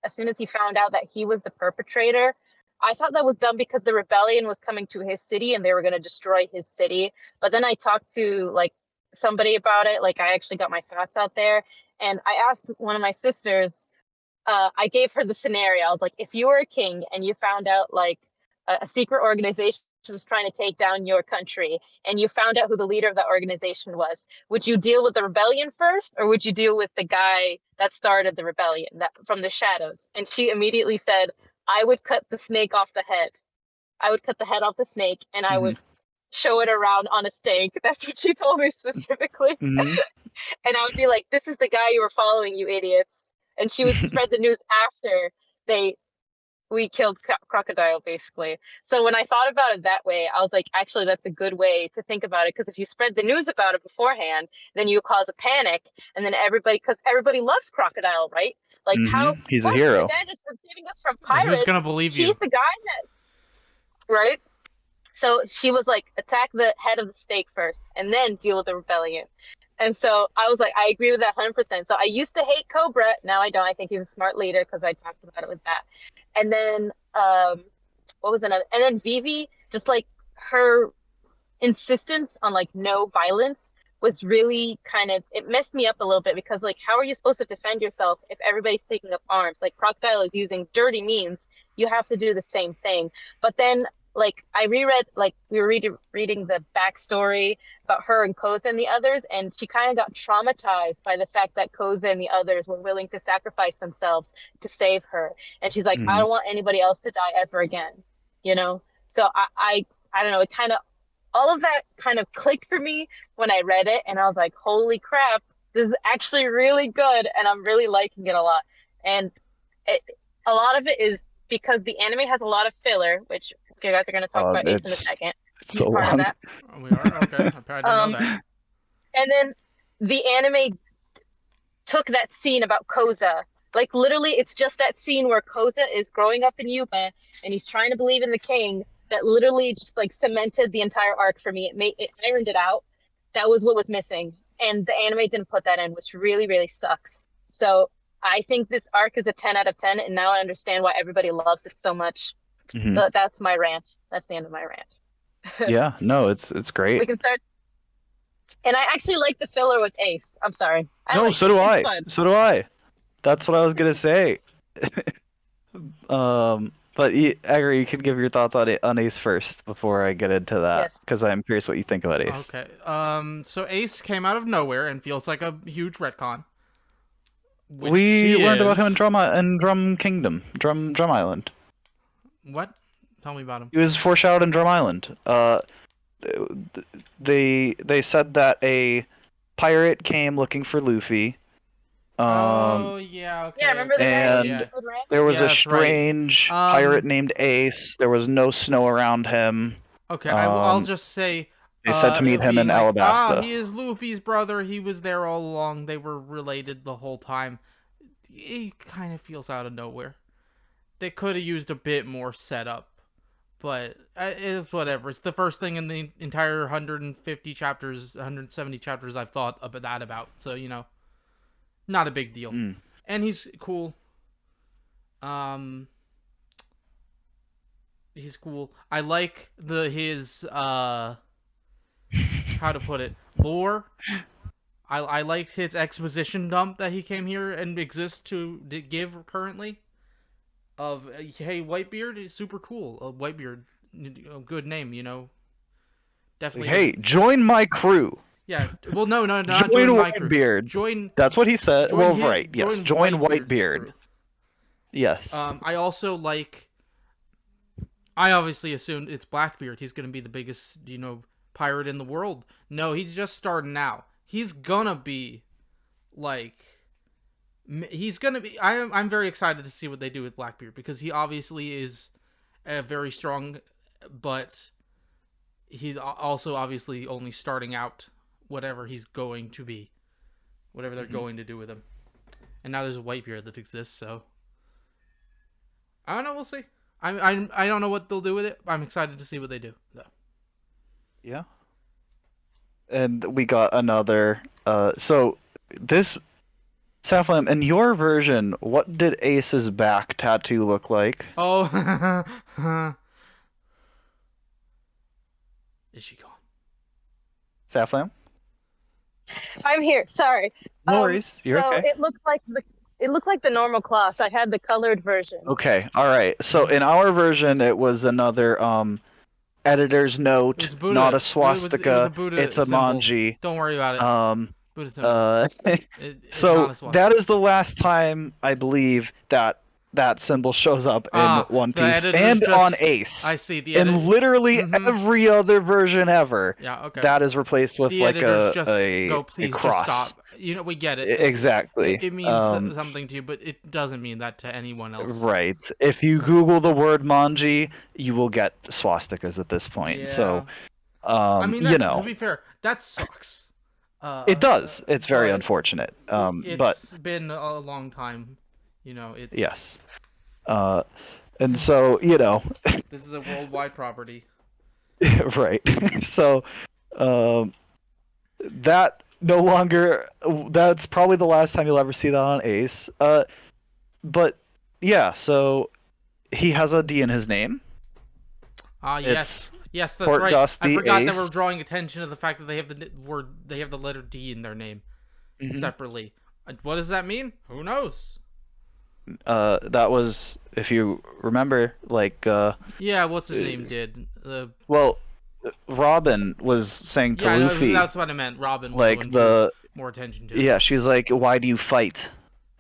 found out that he was the perpetrator. I thought that was done because the rebellion was coming to his city and they were going to destroy his city. But then I talked to like somebody about it. Like, I actually got my thoughts out there, and I asked one of my sisters. I gave her the scenario. I was like, if you were a king and you found out like a secret organization was trying to take down your country, and you found out who the leader of that organization was, would you deal with the rebellion first, or would you deal with the guy that started the rebellion, that from the shadows? And she immediately said, I would cut the snake off the head. I would cut the head off the snake, and I Hmm. would show it around on a stake. That's what she told me specifically. Hmm. And I would be like, this is the guy you were following, you idiots. And she would spread the news after they we killed Crocodile, basically. So when I thought about it that way, I was like, actually, that's a good way to think about it, because if you spread the news about it beforehand, then you cause a panic, and then everybody, because everybody loves Crocodile, right? Like, how, He's a look, the hero. guy that's been saving us from Yeah, who's gonna pirates, believe you? he's the guy that, right? So she was like, attack the head of the snake first, and then deal with the rebellion. And so I was like, I agree with that 100%. So I used to hate Cobra. Now I don't. I think he's a smart leader, because I talked about it with that. And then, what was another? And then Vivi, just like her insistence on like no violence was really kind of, it messed me up a little bit, because like, how are you supposed to defend yourself if everybody's taking up arms? Like, Crocodile is using dirty means. You have to do the same thing. But then, like, I reread, like, we were reading the backstory about her and Koza and the others, and she kind of got traumatized by the fact that Koza and the others were willing to sacrifice themselves to save her. And she's like, I Hmm. don't want anybody else to die ever again, you know? So I don't know, it kind of, all of that kind of clicked for me when I read it, and I was like, holy crap, this is actually really good, and I'm really liking it a lot. And it, a lot of it is because the anime has a lot of filler, which you guys are going to talk about Ace in a It's second. it's He's so part of long. that. Oh, we are okay. I probably didn't know Um, that. and then the anime took that scene about Koza. Like, literally, it's just that scene where Koza is growing up in Yuma and he's trying to believe in the king, that literally just like cemented the entire arc for me. It ironed it out. That was what was missing. And the anime didn't put that in, which really, really sucks. So I think this arc is a 10 out of 10, and now I understand why everybody loves it so much. Hmm. So that's my rant. That's the end of my rant. Yeah, no, it's great. We can start. And I actually like the filler with Ace. I'm sorry. I No, like so it. do It's I. fun. So do I. That's what I was gonna say. But Agri, you could give your thoughts on on Ace first before I get into that, Yes. because I'm curious what you think about Ace. Okay. So Ace came out of nowhere and feels like a huge retcon, which We he learned about him in is. Drum Kingdom, Drum Island. What? Tell me about him. He was foreshadowed in Drum Island. They said that a pirate came looking for Luffy. Oh yeah. Yeah, Okay. remember the Okay. guy Oh who And yeah. killed Ran? there was Yeah, a that's right. strange pirate Um. named Ace. There was no snow around him. Okay. I'll Um, just say. they said to meet him Being in like, Alabasta. he is Luffy's brother. He was there all along. They were related the whole time. He kind of feels out of nowhere. They could have used a bit more setup, but it's whatever. It's the first thing in the entire 150 chapters, 170 chapters I've thought about that about. So, not a big deal. Mm. And he's cool. Um he's cool. I like his how to put it, lore. I like his exposition dump that he came here and exists to give currently. Of hey, Whitebeard is super cool. Whitebeard, a good name, definitely. Hey, join my crew. Yeah. Well, no, not Join join my crew. Whitebeard. Join That's what he said. join Well, him. right. Yes. Join Whitebeard's Whitebeard. crew. Yes. I also like. I obviously assumed it's Blackbeard. He's gonna be the biggest, pirate in the world. No, he's just starting out. He's gonna be, like, he's gonna be. I'm very excited to see what they do with Blackbeard, because he obviously is a very strong, but he's also obviously only starting out. Whatever he's going to be, whatever they're going to do with him, and now there's a Whitebeard that exists. So I don't know. We'll see. I don't know what they'll do with it. I'm excited to see what they do, though. Yeah. And we got another. So this Saflam, in your version, what did Ace's back tattoo look like? Oh, is she gone? Saflam? I'm here. Sorry. No worries. You're So okay. it looked like the normal cloth. I had the colored version. Okay. All right. So in our version, it was another editor's It note, was not Buddha. a It was a swastika. It's Buddha a symbol. manji. Don't worry about it. Um, Buddha symbol. uh, It's not so a that swastika. is the last time I believe that that symbol shows up in Ah, One the Piece editors and on just. Ace. I see the edit. In literally Mm-hmm. every other version ever, Yeah. Okay. that is replaced with The like editors a just a, go. a Please just cross. stop. You know we get it. It, Exactly. it means something to you, but it doesn't mean that to anyone else. Right. If you Google the word manji, you will get swastikas at this point. Yeah. So, I mean you that. To know, be fair, that sucks. it does. It's very But unfortunate. But it's been a long time. It's yes. Uh, and so, this is a worldwide property. right. So, um, that no longer. That's probably the last time you'll ever see that on Ace. But yeah. So he has a D in his name. Ah, It's yes, that's Port right. I Dusty forgot that we're Ace. drawing attention to the fact that they have the letter D in their name Mhm. separately. What does that mean? Who knows? That was, if you remember, like, Yeah, what's his name did? well, Robin was saying to Yeah, I know Luffy, that's what I meant. Robin was the like one who drew more attention to it. yeah, she's like, why do you fight?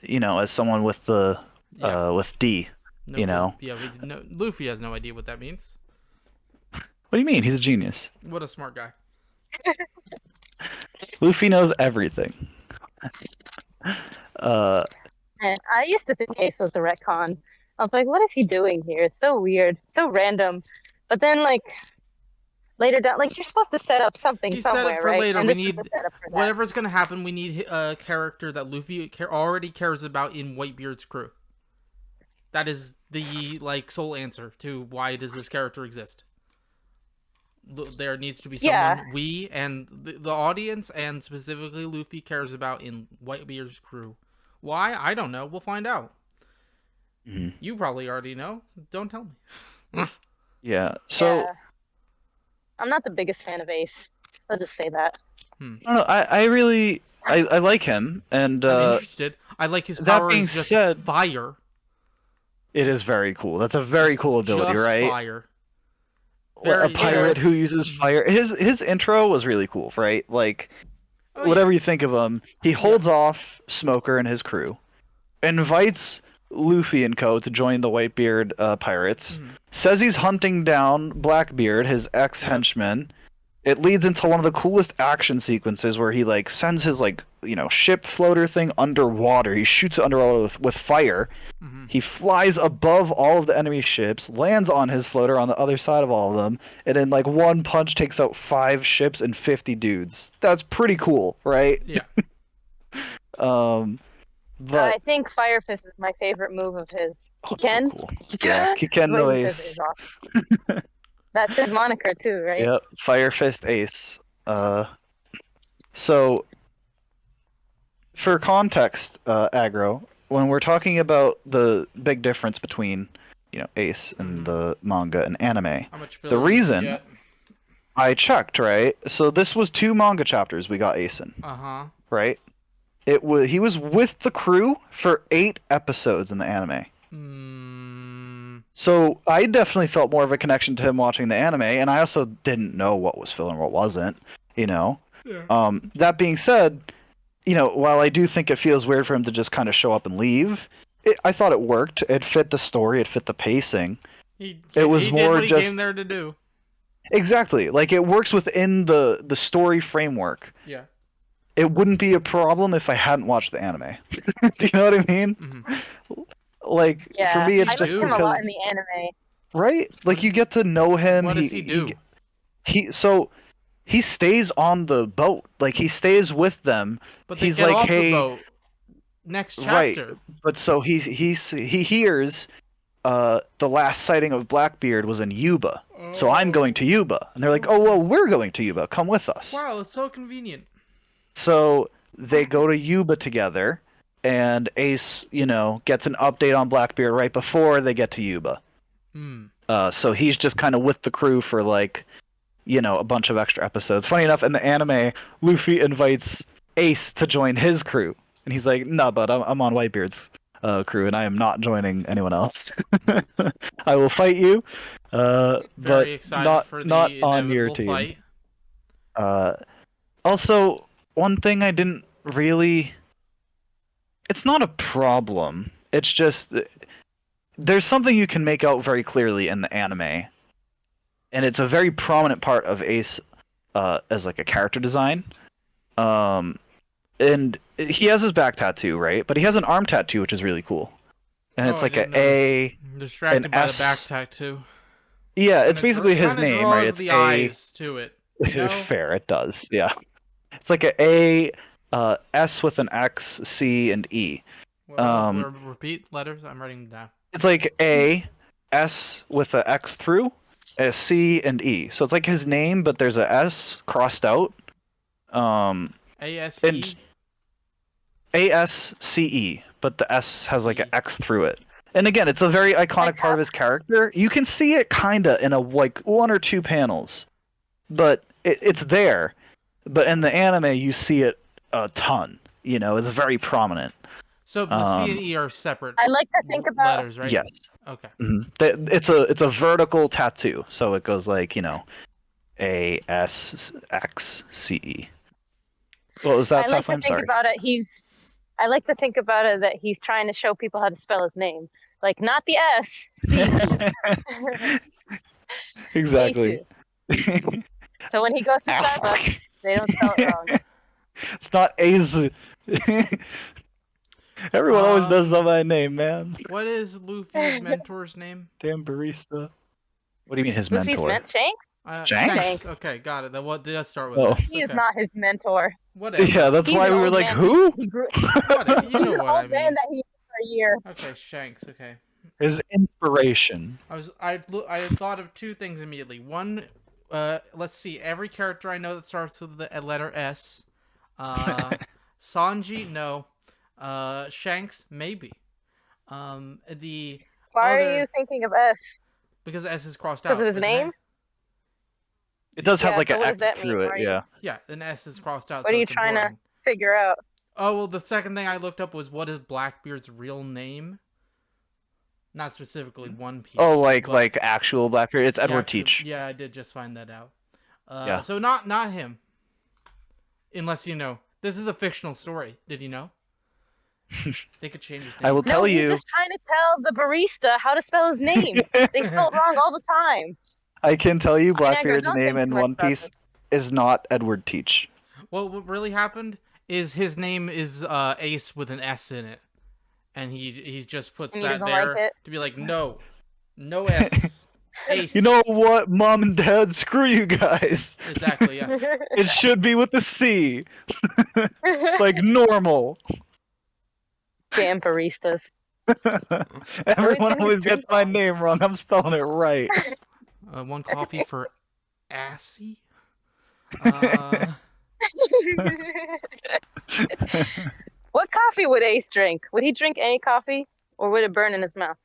As someone with the, Yeah. with D, No, you know? Yeah, Luffy has no idea what that means. What do you mean? He's a genius. What a smart guy. Luffy knows everything. And I used to think Ace was a retcon. I was like, what is he doing here? It's so weird, so random. But then, like, later down, like, you're supposed to set up something He set it somewhere, for right? later. And We this is the need setup for that. whatever's gonna happen. We need a character that Luffy already cares about in Whitebeard's crew. That is the sole answer to why does this character exist. There needs to be someone Yeah. we and the audience and specifically Luffy cares about in Whitebeard's crew. Why? I don't know. We'll find out. Mhm. You probably already know. Don't tell me. Yeah. So Yeah. I'm not the biggest fan of Ace. Let's just say that. I don't know. I really I like him, and I'm interested. I like his that power being is just said, fire. it is very cool. That's a very cool ability, Just right? fire. A pirate who uses fire. His intro was really cool, right? Like, Oh, whatever yeah. you think of him, he holds off Smoker and his crew, invites Luffy and co to join the Whitebeard pirates, says he's hunting down Blackbeard, his ex-henchman. It leads into one of the coolest action sequences where he sends his ship floater thing underwater. He shoots it underwater with fire. Mhm. He flies above all of the enemy ships, lands on his floater on the other side of all of them, and in one punch takes out 5 ships and 50 dudes. That's pretty cool, right? Yeah. But I think Fire Fist is my favorite move of his. so Kiken? cool. Yeah, Kiken no What he says Ace. is awesome. That's his moniker too, right? Yep, Fire Fist Ace. So for context, Aggro, when we're talking about the big difference between, Ace and the manga and anime, How much the filler does he reason get? I checked, right? So this was 2 manga chapters we got Ace in, Uh-huh. right? He was with the crew for 8 episodes in the anime. So I definitely felt more of a connection to him watching the anime, and I also didn't know what was filler and what wasn't, Yeah. That being said, while I do think it feels weird for him to just kind of show up and leave, I thought it worked. It fit the story. It fit the pacing. He was did more what he just- came there to do. Exactly. Like, it works within the story framework. Yeah. It wouldn't be a problem if I hadn't watched the anime. Do you know what I mean? Mhm. Like, Yeah. for me, it's I just liked him a lot because, in the anime. right? Like, you get to know him. What does he do? He stays on the boat. Like, he stays with them. But they He's get like, off hey, the boat. Next right. chapter. But so he hears the last sighting of Blackbeard was in Yuba. So I'm going to Yuba. And they're like, oh, well, we're going to Yuba. Come with us. Wow, it's so convenient. So they go to Yuba together, and Ace, gets an update on Blackbeard right before they get to Yuba. So he's just kind of with the crew for a bunch of extra episodes. Funny enough, in the anime, Luffy invites Ace to join his crew, and he's like, "No, but I'm on Whitebeard's crew, and I am not joining anyone else. I will fight you, but Very excited not for not the on your inevitable team." fight. Also, one thing I didn't really. It's not a problem. It's just there's something you can make out very clearly in the anime, and it's a very prominent part of Ace as like a character design. And he has his back tattoo, right? But he has an arm tattoo, which is really cool. And Oh, it's I like didn't a notice. A, I'm an distracted by the back S. tattoo. Yeah, it's basically his Kind of name, right? draws It's the A. eyes to it. You know? Fair, it does. Yeah, it's like a S with an X, C, and E. Repeat letters. I'm writing them down. It's like A, S with a X through, a C, and E. So it's like his name, but there's a S crossed out. ASE. And ASCE, but the S has like an X through it. And again, it's a very iconic part of his character. You can see it kinda in a like one or two panels, but it's there. But in the anime, you see it a ton. You know, it's very prominent. So the C and E are separate. I like to think about letters, right? Yes. Okay. Mm-hmm. It's a vertical tattoo, so it goes like ASXCE. What was that, I like Seth? to I'm think sorry. about it. I like to think about it that he's trying to show people how to spell his name, like not the S, C. Exactly. So when he goes to Starbucks, they don't spell it wrong. It's not A's. Everyone always messes up my name, man. What is Luffy's mentor's name? Damn barista. What do you mean his Luffy's mentor? Shanks? Shanks? Okay, got it. Then what did I start with? Oh. He is not his mentor. Whatever. Yeah, that's He's why an we were old like, man. who? He grew. Whatever. You know He's an what I old man mean. that he for a year. Okay, Shanks. Okay. His inspiration. I thought of two things immediately. One, let's see. Every character I know that starts with the letter S. Sanji, no. Shanks, maybe. The Why other, are you thinking of S? because S is crossed out. Because of his isn't name? It does have Yeah, like so an what X does that mean? through it, Are you- yeah. Yeah, an S is crossed out. What so are you it's trying important. to figure out? Oh, well, the second thing I looked up was what is Blackbeard's real name? Not specifically One Piece. Oh, but like actual Blackbeard? It's the Edward actual- Teach. Yeah, I did just find that out. Yeah. So not him. Unless you know. This is a fictional story. Did you know? They could change his name. I will tell He's you. just trying to tell the barista how to spell his name. They spell it wrong all the time. I can tell you Nigger, Blackbeard's don't name think in too much One about Piece this. is not Edward Teach. Well, what really happened is his name is Ace with an S in it, and he just puts And he that doesn't there like it? to be like, no S, Ace. You know what, Mom and Dad? Screw you guys. Exactly. Yes. It should be with the C. Like normal. Damn baristas. Everyone getting always his gets drink my wrong. name wrong. I'm spelling it right. One coffee for Assy. What coffee would Ace drink? Would he drink any coffee, or would it burn in his mouth?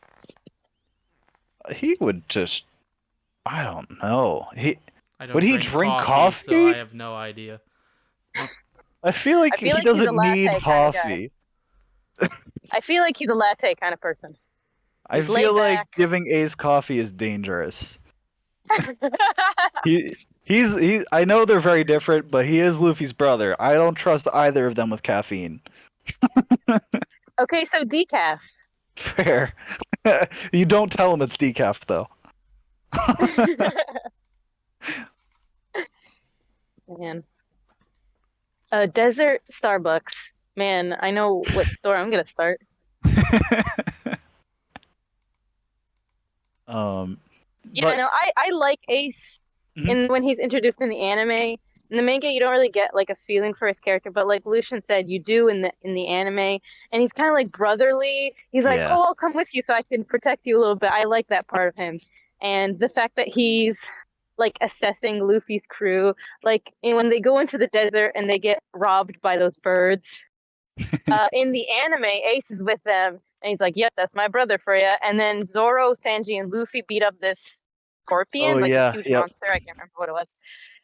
He would just. I don't know. I don't Would he drink coffee? So I have no idea. I feel like he's he a doesn't latte need kind of coffee. I feel like he's a latte kind of person. I He's feel laid like back. giving Ace coffee is dangerous. He's I know they're very different, but he is Luffy's brother. I don't trust either of them with caffeine. Okay, so decaf. Fair. You don't tell him it's decaf though. Man. Desert Starbucks. Man, I know what store I'm gonna start. Yeah, But no, I like Ace Mhm. when he's introduced in the anime. In the manga, you don't really get like a feeling for his character, but like Lucian said, you do in the anime, and he's kind of like brotherly. He's like, Yeah. "Oh, I'll come with you so I can protect you a little bit." I like that part of him, and the fact that he's like assessing Luffy's crew, like when they go into the desert and they get robbed by those birds. In the anime, Ace is with them, and he's like, "Yep, that's my brother for you." And then Zoro, Sanji, and Luffy beat up this scorpion, Oh, like yeah, a huge yep. monster. I can't remember what it was.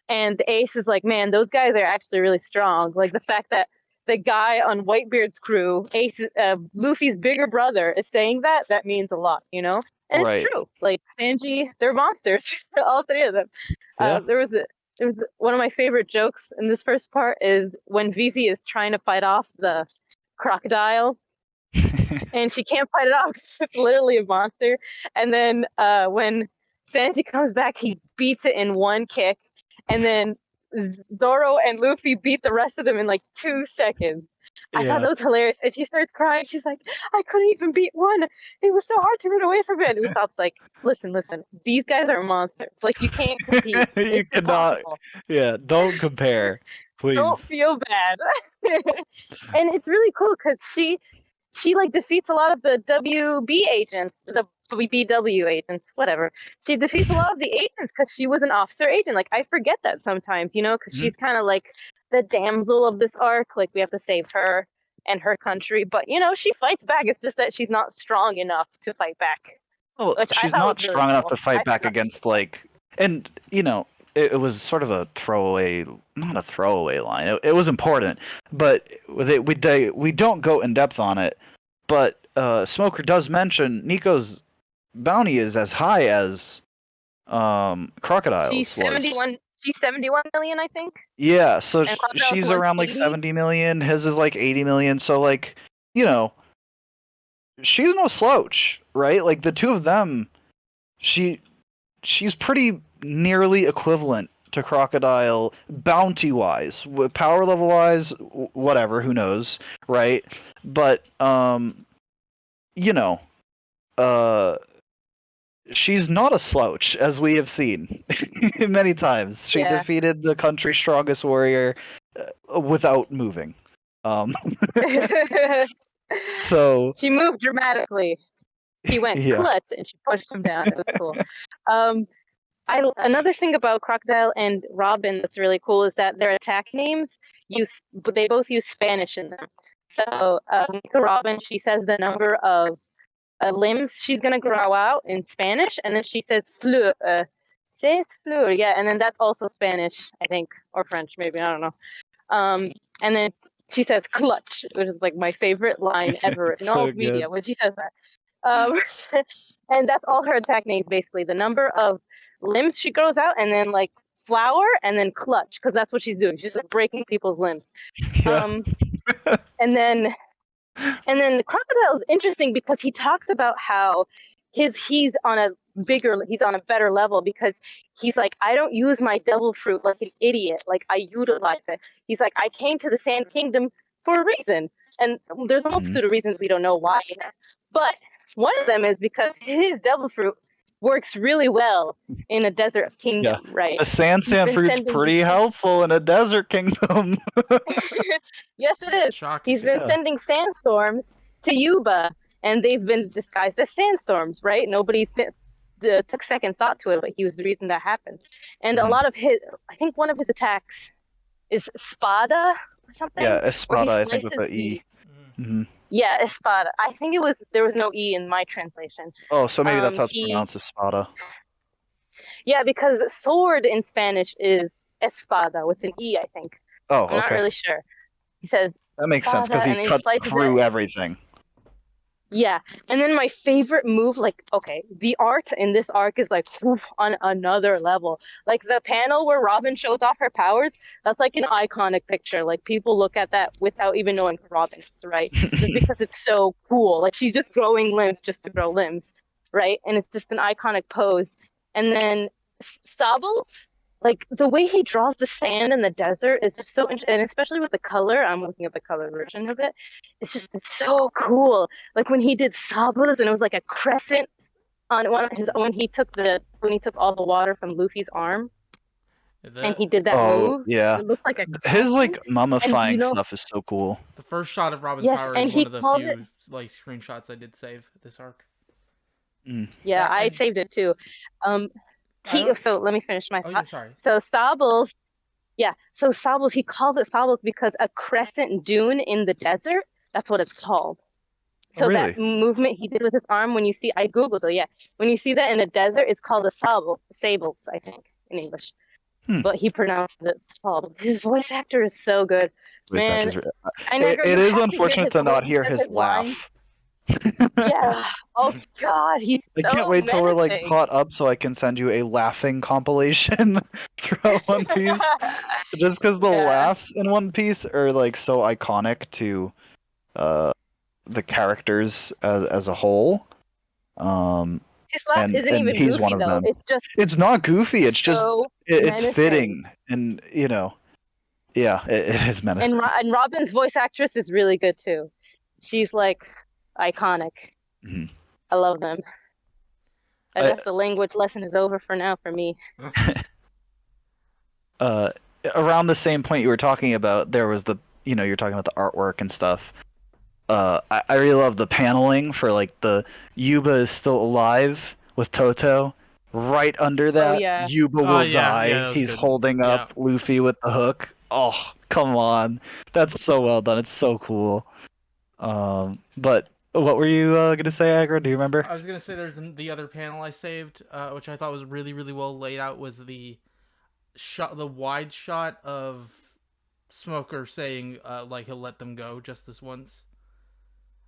And the Ace is like, man, those guys are actually really strong. Like the fact that the guy on Whitebeard's crew, Luffy's bigger brother, is saying that means a lot, you know? And it's Right. true. Like Sanji, they're monsters, all three of them. Yeah. There was one of my favorite jokes in this first part is when Vivi is trying to fight off the crocodile and she can't fight it off because it's literally a monster. And then when Sanji comes back, he beats it in one kick, and then Zoro and Luffy beat the rest of them in like 2 seconds. I thought Yeah. that was hilarious, and she starts crying. She's like, "I couldn't even beat one. It was so hard to run away from it." And Usopp's like, "Listen, these guys are monsters. Like you can't compete. You It's cannot. impossible. Yeah. Don't compare, Don't please. feel bad." And it's really cool because she like defeats a lot of the WB agents, the BW agents, whatever. She defeats a lot of the agents because she was an officer agent. Like I forget that sometimes, you know, because Mhm. she's kind of like the damsel of this arc. Like we have to save her and her country, but you know she fights back. It's just that she's not strong enough to fight back, Well, which I she's thought not was really strong enough cool. to fight I back forgot that she against was like, and it was sort of a throwaway, not a throwaway line. It was important, but we don't go in depth on it. But Smoker does mention Nico's bounty is as high as She's Crocodile's was. 71. She's 71 million, I think, Yeah, so and Crocodile's she's around like 180. 70 million. His is like 80 million. So like, you know, she's no slouch, right? Like the two of them, she she's pretty nearly equivalent to Crocodile bounty wise, power level wise, whatever, who knows, right? But you know, uh she's not a slouch, as we have seen many times. She Yeah. defeated the country's strongest warrior without moving. Um, so She moved dramatically. He went yeah, clutch and she pushed him down. It was cool. Um, another thing about Crocodile and Robin that's really cool is that their attack names they both use Spanish in them. So Robin, she says the number of limbs she's gonna grow out in Spanish, and then she says fleur, says fleur, yeah, and then that's also Spanish, I think, or French, maybe, I don't know. And then she says clutch, which is like my favorite line ever in all so of media good. when she says that. Um, and that's all her attack names basically. The number of limbs she grows out, and then like flower, and then clutch, because that's what she's doing. She's like breaking people's limbs. Yeah. Um, and then the crocodile is interesting because he talks about how he's on a better level because he's like, I don't use my devil fruit like an idiot. Like I utilize it. He's like, I came to the Sand Kingdom for a reason. And there's a Mhm. multitude of reasons we don't know why. But one of them is because his devil fruit works really well in a desert Yeah. kingdom, right? The He's sand been fruit's sending pretty helpful in a desert kingdom. Yes, it is. Shocking. He's been Yeah. sending sandstorms to Yuba, and they've been disguised as sandstorms, right? Nobody took second thought to it, but he was the reason that happened. And a Mhm. lot of I think one of his attacks is Spada or something, Yeah, where he Espada, I think with slices the the. E. Hmm. Yeah, Espada. I think there was no E in my translation. Oh, so maybe that's how it's He, pronounced, Espada. yeah, because sword in Spanish is Espada with an E, I think. Oh, I'm not okay. really sure. He says That makes sense Espada, because he and then he cuts slices it. through everything. Yeah, and then my favorite move, like, okay, the art in this arc is like oof, on another level. Like the panel where Robin shows off her powers, that's like an iconic picture. Like people look at that without even knowing who Robin is, right? Just because it's so cool. Like she's just growing limbs just to grow limbs, right? And it's just an iconic pose. And then Sables, like the way he draws the sand in the desert is just so and especially with the color. I'm looking at the color version of it. It's so cool. Like when he did Sabas and it was like a crescent on one of his when he took all the water from Luffy's arm and The he did that Oh, move. yeah. It looked like a His like crescent. And mummifying stuff is so cool. the first shot of Robin's yes, power and is one he of the called it. few like screenshots I did save this arc. Mm. Yeah, That I and saved it too. I don't. So let me finish my Oh, thought. you're sorry. So Sables, yeah. So Sables, he calls it Sables because a crescent dune in the desert. That's what it's called. Oh, So that really? movement he did with his arm, when you see, I googled it. Yeah, when you see that in the desert, it's called a sables, I think, in English. but he pronounces it salt. His voice actor is so good. Voice Man, actors. I know It you is have to hear unfortunate his to when not he hear says his his lines. laugh. Yeah. Oh God, he's I can't so wait till we're like menacing. caught up so I can send you a laughing compilation throughout One Piece. Just because the Yeah. laughs in One Piece are like so iconic to uh the characters as a whole. Um His laugh isn't and even he's one goofy of though. them. It's just It's not goofy, it's just so it's menacing. fitting and yeah, it is And menacing. And Robin's voice actress is really good too. She's like iconic. Mhm. I love them. I I guess the language lesson is over for now for me. uh around the same point you were talking about, there was the you're talking about the artwork and stuff. I really love the paneling for like the Yuba is still alive with Toto. Right under Oh that, yeah. Yuba Oh will yeah, die. that was He's good. holding Yeah. up Luffy with the hook. Oh, come on. That's so well done. It's so cool. But what were you gonna say, Agra? Do you remember? I was gonna say there's the other panel I saved, which I thought was really really well laid out. Was the wide shot of Smoker saying like he'll let them go just this once.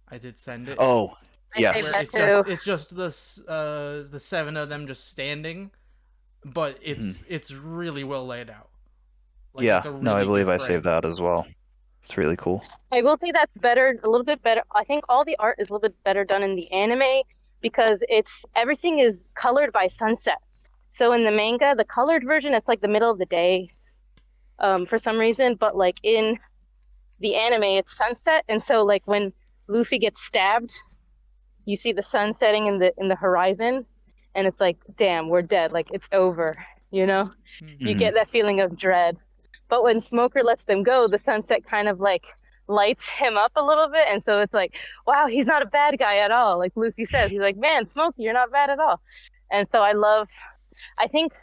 I did send it Oh, I saved where yes. that too. it's just the seven of them just standing, but Mhm. it's really well laid out. Like it's Yeah, a no, I really believe good I saved frame. that as well. It's really cool. I will say that's better, a little bit better. I think all the art is a little bit better done in the anime because it's everything is colored by sunset. So in the manga, the colored version, it's like the middle of the day, for some reason, but like in the anime, it's sunset, and so like when Luffy gets stabbed, you see the sun setting in the horizon, and it's like, damn, we're dead, like it's over, you know? You Hmm. get that feeling of dread. But when Smoker lets them go, the sunset kind of like lights him up a little bit, and so it's like, wow, he's not a bad guy at all. Like Luffy says, he's like, man, Smokey, you're not bad at all. And so I think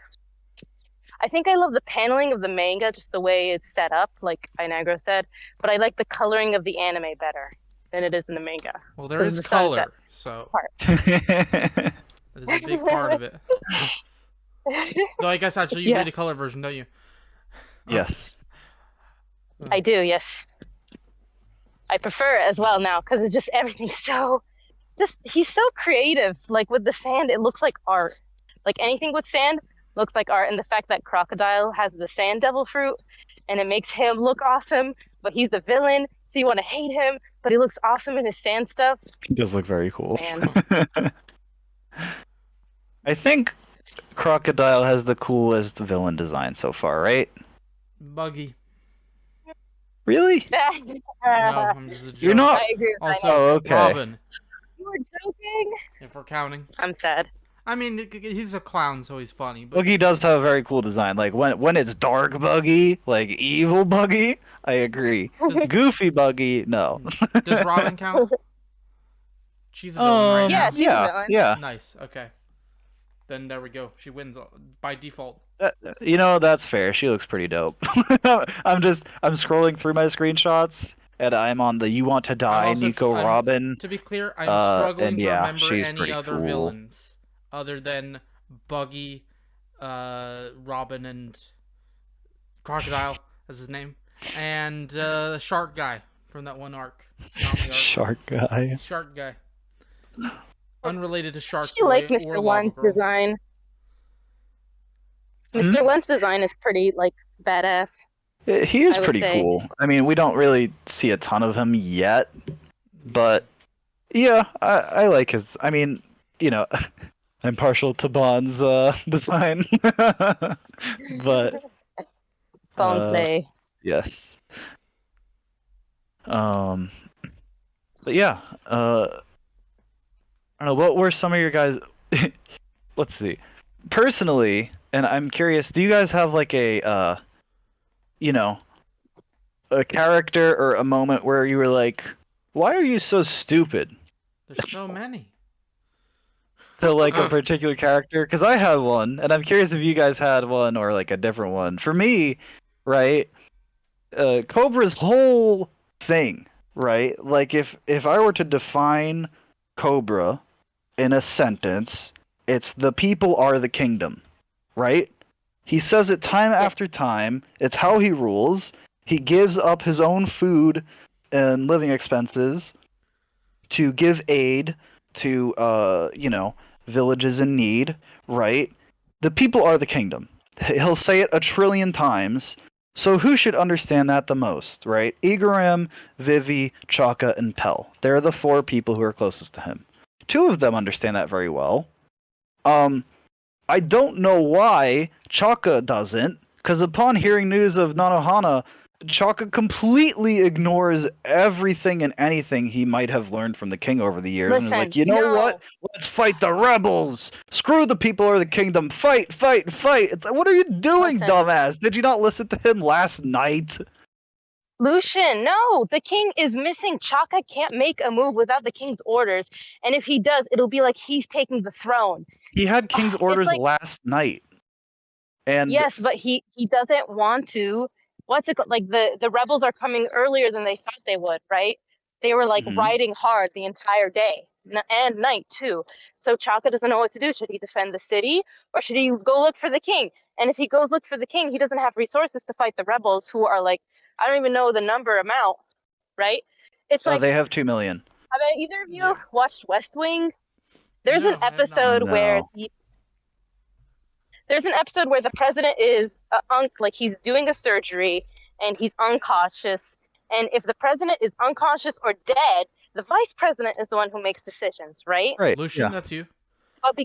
I think I love the paneling of the manga, just the way it's set up, like Inagro said, but I like the coloring of the anime better than it is in the manga Well, there because of is the sunset color, so part. that is a big part of it. Though I guess actually you Yeah, read the color version, don't you? Yes. I do. Yes, I prefer it as well now because it's just everything's so just he's so creative. Like with the sand, it looks like art. Like anything with sand looks like art, and the fact that Crocodile has the sand devil fruit and it makes him look awesome, but he's the villain, so you want to hate him, but he looks awesome in his sand stuff. It does look very cool. Man, I think Crocodile has the coolest villain design so far, right? Buggy. Really? No, I I'm just a You're joke. not. agree with Also, Oh, Inagro. okay. Robin, You were joking. if we're counting. I'm sad. I mean, he's a clown, so he's funny. But Buggy does have a very cool design. Like when it's dark Buggy, like evil Buggy, I agree. does Goofy Buggy, no. does Robin count? She's a villain right Yeah, now. she's a Yeah, villain. yeah. Nice. Okay. Then there we go. She wins by default. That's fair. She looks pretty dope. I'm scrolling through my screenshots and I'm on the You Want to I'm Die also Nico I'm Robin. to be clear, I'm struggling And to yeah, remember she's any pretty other cool. villains other than Buggy, Robin, and Crocodile. That's his name, and the shark guy from that one arc. Nami arc. Shark guy. Shark guy. Unrelated to Shark She like Boy or Mr. Lava One's Girl. design. Hmm? Mr. One's design is pretty like badass, He is I would pretty say. cool. I mean, we don't really see a ton of him yet, but yeah, I like his. I mean, you know, I'm partial to Bond's design, but Phone uh, play. yes. Um, but yeah, I don't know. What were some of your guys? Let's see. Personally, and I'm curious, do you guys have like you know, a character or a moment where you were like, "Why are you so stupid?" There's so many. To like a particular character? Because I had one, and I'm curious if you guys had one or like a different one. For me, right, Cobra's whole thing, right? Like if I were to define Cobra in a sentence, it's the people are the kingdom, right? He says it time after time. It's how he rules. He gives up his own food and living expenses to give aid to villages in need, right? The people are the kingdom. He'll say it a trillion times. So who should understand that the most, right? Igaram, Vivi, Chaka, and Pell. They're the 4 people who are closest to him. 2 of them understand that very well. I don't know why Chaka doesn't, because upon hearing news of Nanohana, Chaka completely ignores everything and anything he might have learned from the king over the years, and is like, you know what? Let's fight the rebels! Screw the people or the kingdom! Fight, fight, fight! It's like, what are you doing, dumbass? Did you not listen to him last night? Lucian, no! The king is missing. Chaka can't make a move without the king's orders, and if he does, it'll be like he's taking the throne. He had king's orders last night. And yes, but he doesn't want to. What's it called? Like the rebels are coming earlier than they thought they would, right? They were like riding hard the entire day and night too. So Chaka doesn't know what to do. Should he defend the city or should he go look for the king? And if he goes look for the king, he doesn't have resources to fight the rebels who are like, I don't even know the amount, right? It's like they have 2 million. Have either of you watched West Wing? There's an episode where the president is like he's doing a surgery and he's unconscious. And if the president is unconscious or dead, the vice president is the one who makes decisions, right? Right. Lucian, that's you. But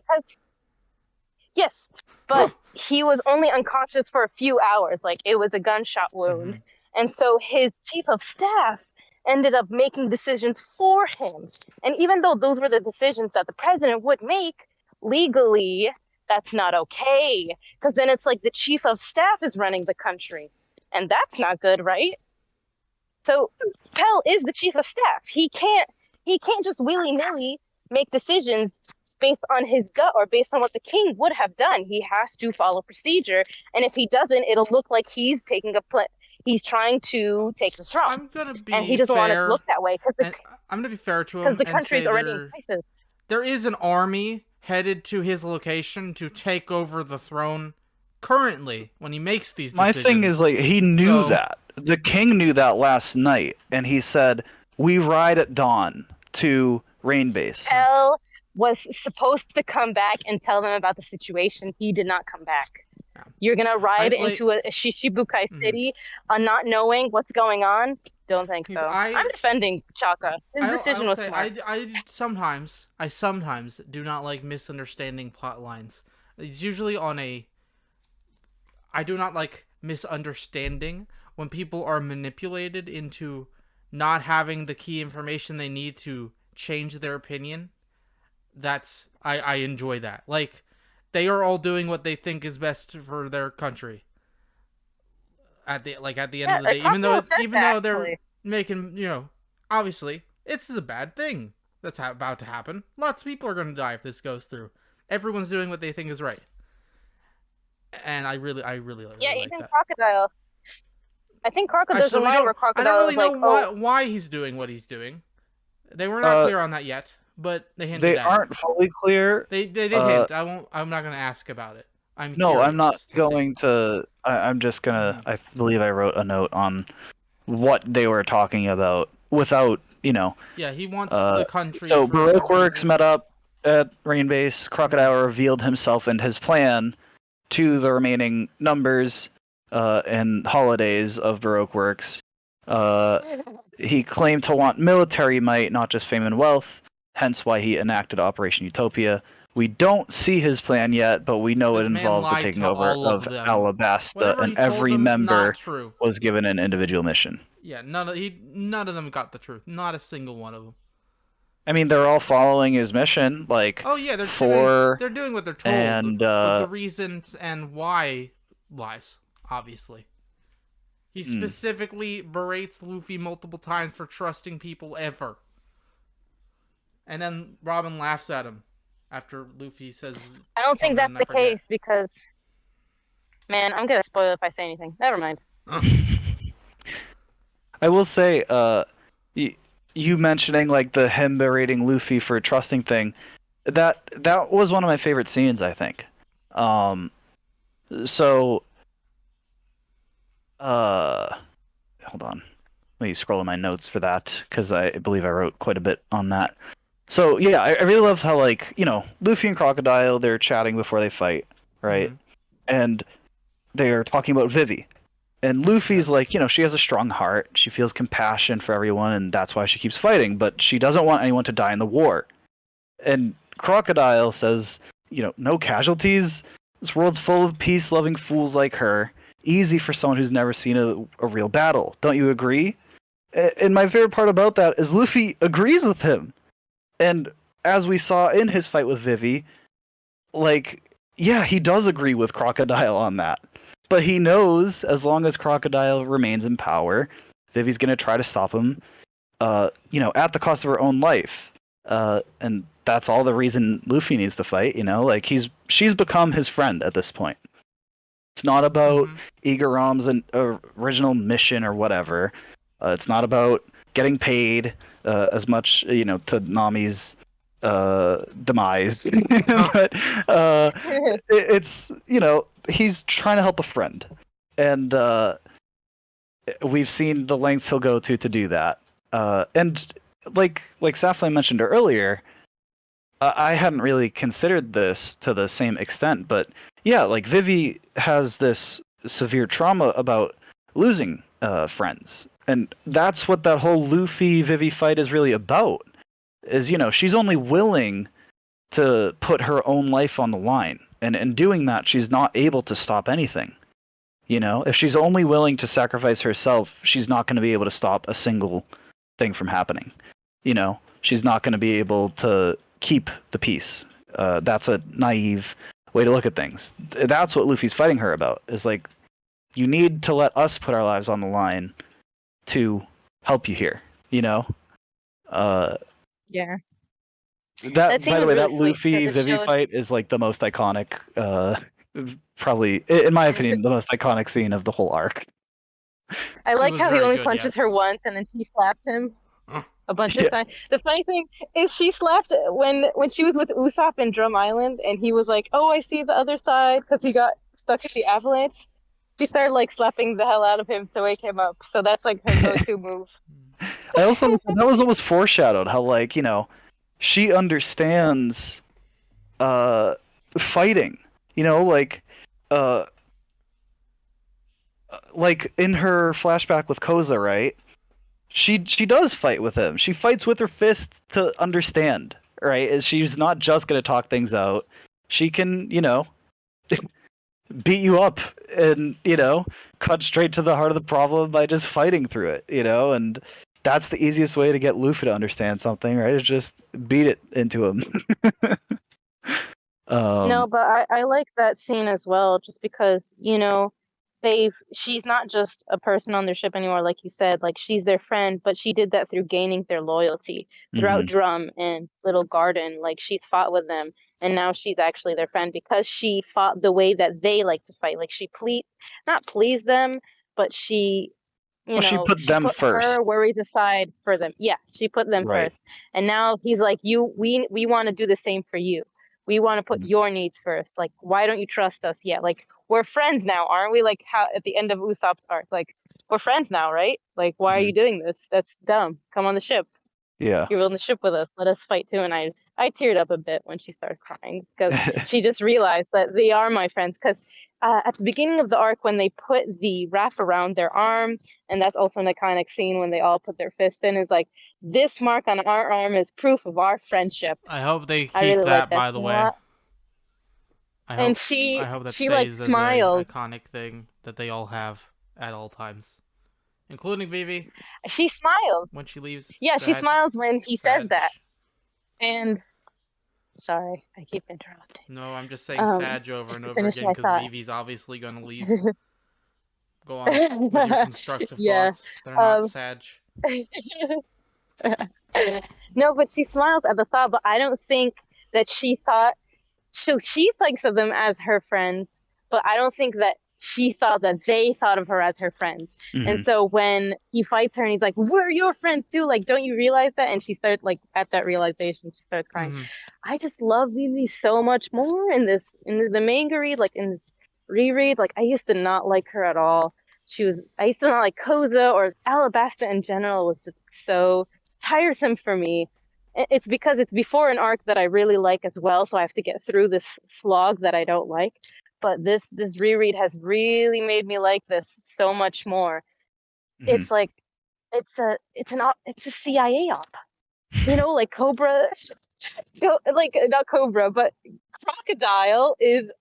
but he was only unconscious for a few hours. Like it was a gunshot wound. And so his chief of staff ended up making decisions for him. And even though those were the decisions that the president would make, legally, that's not okay. Because then it's like the chief of staff is running the country. And that's not good, right? So Pell is the chief of staff. He can't just willy-nilly make decisions based on his gut or based on what the king would have done. He has to follow procedure. And if he doesn't, it'll look like he's taking he's trying to take the throne. I'm gonna be and he doesn't want it to look that way. I'm gonna be fair to him. Because the country's already in crisis. There is an army headed to his location to take over the throne currently when he makes these decisions. My thing is, like, he knew that. The king knew that last night, and he said, we ride at dawn to Rain Base. Pell was supposed to come back and tell them about the situation. He did not come back. Yeah. You're going to ride into a Shishibukai city not knowing what's going on? Don't think so. I'm defending Chaka. His decision was smart. I sometimes do not like misunderstanding plot lines. It's usually I do not like misunderstanding when people are manipulated into not having the key information they need to change their opinion. I enjoy that. Like, they are all doing what they think is best for their country. At the end of the day, even though they're making, obviously, this is a bad thing that's about to happen. Lots of people are going to die if this goes through. Everyone's doing what they think is right. And I really like even that. Crocodile. I think Crocodile's a line where Crocodile I don't really know why he's doing what he's doing. They were not clear on that yet, but they hinted at it. They aren't fully clear. They did hint. I'm not going to ask about it. I'm not going to. I'm just gonna. I believe I wrote a note on what they were talking about without, Yeah, he wants the country. So Baroque Works met up at Rain Base. Crocodile revealed himself and his plan to the remaining numbers and holidays of Baroque Works. He claimed to want military might, not just fame and wealth, hence why he enacted Operation Utopia. We don't see his plan yet, but we know it involved the taking over of Alabasta, and every member was given an individual mission. Yeah, none of them got the truth. Not a single one of them. I mean, they're all following his mission, like. Oh yeah, they're doing what they're told, and but the reasons and why lies, obviously. He specifically berates Luffy multiple times for trusting people ever, and then Robin laughs at him after Luffy says. I don't think that's the case because, man, I'm gonna spoil it if I say anything. Never mind. I will say, you mentioning like the him berating Luffy for trusting thing, that was one of my favorite scenes, I think. So, hold on. Let me scroll in my notes for that because I believe I wrote quite a bit on that. So yeah, I really loved how like Luffy and Crocodile they're chatting before they fight, right? Mm-hmm. And they're talking about Vivi. And Luffy's Yep. like, she has a strong heart. She feels compassion for everyone, and that's why she keeps fighting. But she doesn't want anyone to die in the war. And Crocodile says, no casualties. This world's full of peace-loving fools like her. Easy for someone who's never seen a real battle. Don't you agree? And my favorite part about that is Luffy agrees with him. And as we saw in his fight with Vivi, like, yeah, he does agree with Crocodile on that. But he knows as long as Crocodile remains in power, Vivi's going to try to stop him, at the cost of her own life. And that's all the reason Luffy needs to fight, like she's become his friend at this point. It's not about Mm-hmm. Igaram's original mission or whatever. It's not about getting paid as much, to Nami's demise. But it's, he's trying to help a friend. And we've seen the lengths he'll go to do that. And like Saflin mentioned earlier, I hadn't really considered this to the same extent, but yeah, like Vivi has this severe trauma about losing friends, and that's what that whole Luffy Vivi fight is really about. Is she's only willing to put her own life on the line, and in doing that, she's not able to stop anything. If she's only willing to sacrifice herself, she's not going to be able to stop a single thing from happening. She's not going to be able to keep the peace. That's a naive way to look at things. That's what Luffy's fighting her about. Is like, you need to let us put our lives on the line to help you here. Yeah. That, That scene by the was way, really that sweet because Luffy it Vivi showed. fight is like the most iconic, probably in my opinion, the most iconic scene of the whole arc. I It like was how he very only good. Yeah. punches her once and then she slapped him Uh, a bunch of Yeah, times. The funny thing is she slapped when she was with Usopp in Drum Island and he was like, "Oh, I see the other side," because he got stuck in the avalanche. She started like slapping the hell out of him to wake him up. So that's like her go-to move. I also that was almost foreshadowed how like she understands uh fighting. Like uh like in her flashback with Koza, right? She does fight with him. She fights with her fists to understand, right? She's not just gonna talk things out. She can, beat you up and, cut straight to the heart of the problem by just fighting through it, and that's the easiest way to get Luffy to understand something, right? Is just beat it into him. No, um but I like that scene as well, just because, she's not just a person on their ship anymore, like you said, like she's their friend, but she did that through gaining their loyalty throughout mhm. Drum and Little Garden. Like she's fought with them, and now she's actually their friend because she fought the way that they like to fight. Like not please them, but Well, she put she them put first, her worries aside for them. Yeah, she put them right? first. And now he's like, we want to do the same for you. We want to put your needs first. Like, why don't you trust us yet? Like, we're friends now, aren't we? Like how at the end of Usopp's arc, like we're friends now, right? Like, why are Mhm. you doing this? That's dumb. Come on the ship. Yeah. You're on the ship with us. Let us fight too. And I teared up a bit when she started crying because she just realized that they are my friends. Because at the beginning of the arc, when they put the wrap around their arm, and that's also an iconic scene when they all put their fist in, is like, this mark on our arm is proof of our friendship. I hope they I keep really like that. that By the scene a way, lot. I And hope she I hope that she like stays as a smiles. iconic thing that they all have at all times, including Vivi She smiles. when she leaves. Yeah, she Sad, smiles when he says sad. that. And sorry, I keep interrupting. No, I'm just saying Sag over Just and to over finish again my because thought. Vivi's obviously gonna leave. Go on with your constructive Yeah. thoughts. They're not Um Sag. no, but she smiles at the thought, but I don't think that she thought so she thinks of them as her friends, but I don't think that she thought that they thought of her as her friends. And Hmm. so when he fights her and he's like, "We're your friends too," like, don't you realize that? And she starts like at that realization, she starts crying. Mm-hmm. I just love Vivi so much more in the manga read, like in this reread, like I used to not like her at all. I used to not like Koza or Alabasta in general was just so tiresome for me. It's because it's before an arc that I really like as well, so I have to get through this slog that I don't like. But this reread has really made me like this so much more. Mhm. It's like it's a CIA op. You know, like Cobra, like not Cobra, but Crocodile is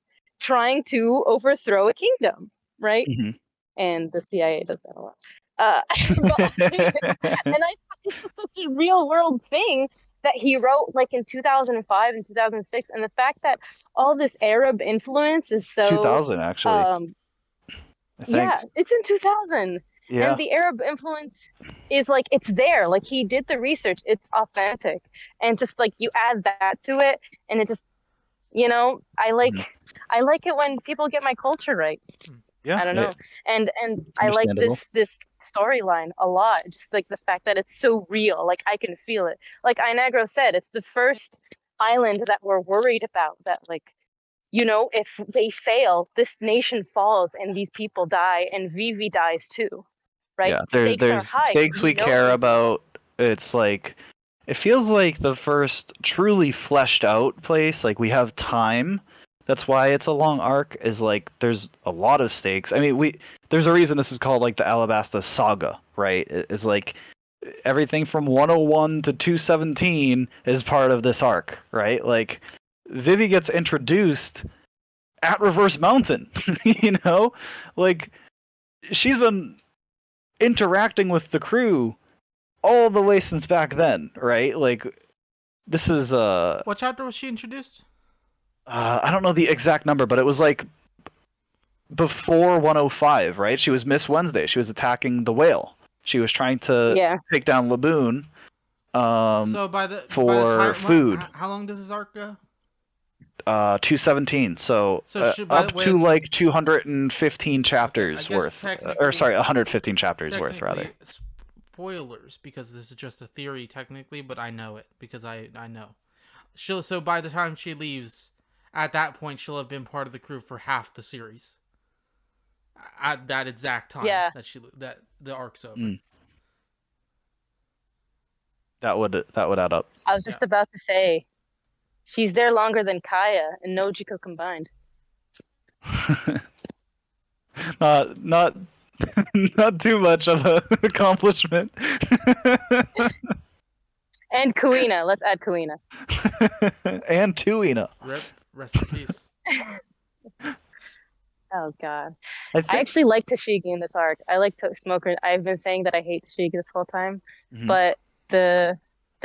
trying to overthrow a kingdom, right? Mhm. And the CIA does that a lot. And I thought this was such a real world thing that he wrote like in 2005 and 2006, and the fact that all this Arab influence is so 2000 actually, um I yeah, think. it's in 2000. And Yeah. the Arab influence is like it's there. Like he did the research. It's authentic. And just like you add that to it and it just, Mhm. I like it when people get my culture right. Yeah. I don't know. And It's I like understandable. this storyline a lot. Just like the fact that it's so real. Like I can feel it. Like Inagro said, it's the first island that we're worried about that like if they fail, this nation falls and these people die and Vivi dies too, right? Yeah, Stakes are there's high because stakes we care about. It's like it feels like the first truly fleshed out place. Like we have time. That's why it's a long arc. Is like there's a lot of stakes. I mean, there's a reason this is called like the Alabasta saga, right? It's like everything from 101 to 217 is part of this arc, right? Like Vivi gets introduced at Reverse Mountain, you know, like she's been interacting with the crew all the way since back then, right? Like this is What chapter was she introduced? I don't know the exact number, but it was like before 105, right? She was Miss Wednesday. She was attacking the whale. She was trying to Yeah. take down Laboon So by the for time food. how long does this arc go? 217. So So up to when like 215 okay, I chapters guess worth, or technically sorry, 115 chapters worth rather. spoilers because this is just a theory technically, but I know it because I know. So by the time she leaves, at that point she'll have been part of the crew for half the series. At that exact time Yeah. that the arc's over. Mm. That would add up. I was just about to say she's there longer than Kaya and Nojiko combined. Not not too much of an accomplishment. And Kuina. Let's add Kuina. And Tuina. Rip, rest in peace. Oh god. I I think. actually like Tashigi in this arc. I like Smoker. I've been saying that I hate Tashigi this whole time, Mhm. but the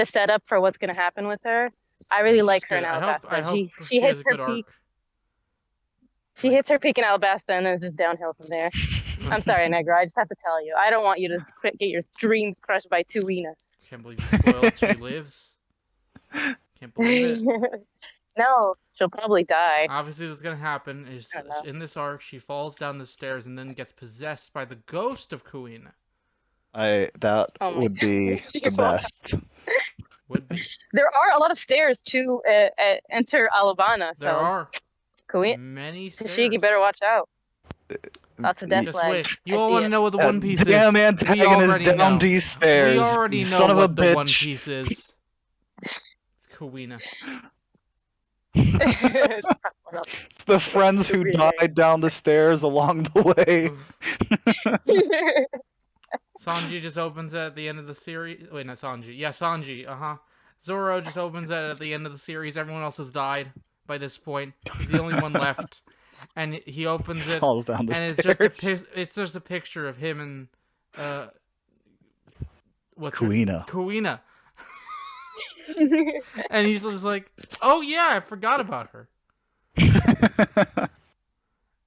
setup for what's gonna happen with her, I really She's like her good. in I Alabasta. hope She she has hits a her good peak. arc. She hits her peak in Alabasta and then it's just downhill from there. I'm sorry, Negra. I just have to tell you. I don't want you to get your dreams crushed by Tuina. Can't believe you spoiled She Lives. Can't believe it. No, she'll probably die. Obviously, what's gonna happen is I don't know. in this arc, she falls down the stairs and then gets possessed by the ghost of Kuina. That Oh my would be She the falls. best. Would be. There are a lot of stairs to enter Alabama, There so are Kuina, many stairs. Tashigi better watch out. Lots of death Just flags. wait. You I all see want to it. know what the One Piece Damn is? antagonist down know. these stairs. We already you know son of what a the One bitch. Piece is. It's Kuina. It's the friends who died down the stairs along the way. Sanji just opens it at the end of the series. Wait, not Sanji. Yeah, Sanji. Zoro just opens it at the end of the series. Everyone else has died by this point. He's the only one left, and he opens it, Falls down the and stairs. it's just a picture of him and what's Kuina. Kuina, and he's just like, oh yeah, I forgot about her.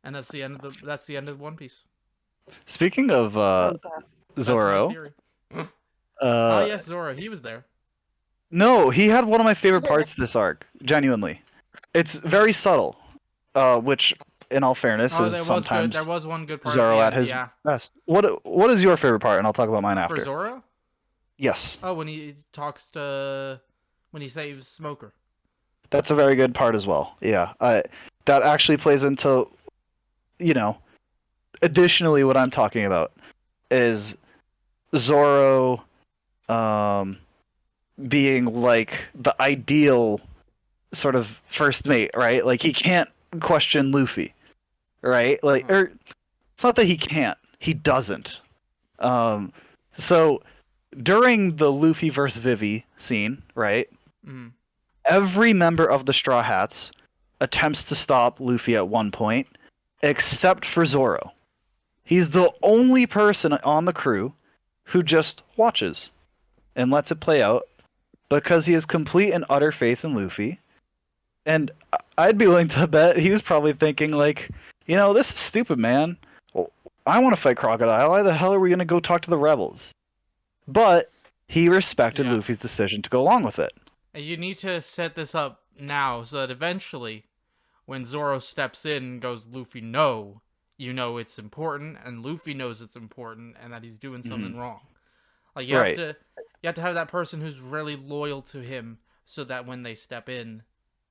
And that's the end of One Piece. Speaking of Zoro, That's my theory. Oh yes, Zoro. He was there. No, he had one of my favorite parts of this arc. Genuinely, it's very subtle, which, in all fairness, is sometimes There was one good part. Zoro at at the end, his best. What is your favorite part? And I'll talk about mine after. For Zoro? Yes. Oh, when he saves Smoker. That's a very good part as well. Yeah, that actually plays into you know, additionally, what I'm talking about is Zoro um, being like the ideal sort of first mate, right? Like he can't question Luffy, right? Like, or it's not that he can't, he doesn't. Um, so during the Luffy versus Vivi scene, right? Mm. Every member of the Straw Hats attempts to stop Luffy at one point, except for Zoro. He's the only person on the crew who just watches and lets it play out because he has complete and utter faith in Luffy. And I'd be willing to bet he was probably thinking, like, this is stupid, man. Well, I want to fight Crocodile. Why the hell are we going to go talk to the rebels? But he respected Luffy's decision to go along with it. And you need to set this up now so that eventually, when Zoro steps in and goes, Luffy, no, you know it's important, and Luffy knows it's important, and that he's doing something wrong. Like you have to have that person who's really loyal to him, so that when they step in,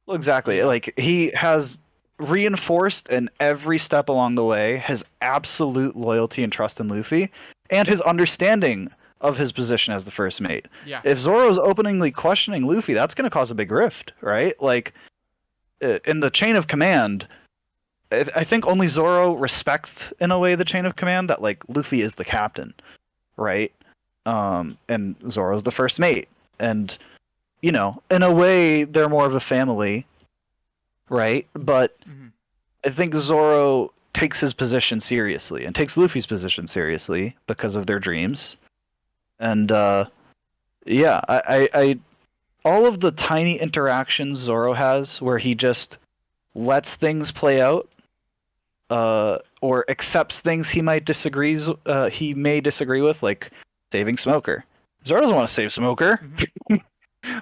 well, exactly. Like he has reinforced in every step along the way his absolute loyalty and trust in Luffy, and his understanding of his position as the first mate. Yeah. If Zoro's openly questioning Luffy, that's going to cause a big rift, right? Like in the chain of command, I think only Zoro respects in a way the chain of command that like Luffy is the captain, right? And Zoro's the first mate, and in a way they're more of a family, right? But I think Zoro takes his position seriously and takes Luffy's position seriously because of their dreams. And yeah, I all of the tiny interactions Zoro has where he just lets things play out, or accepts things he may disagree with, like saving Smoker. Zoro doesn't want to save Smoker,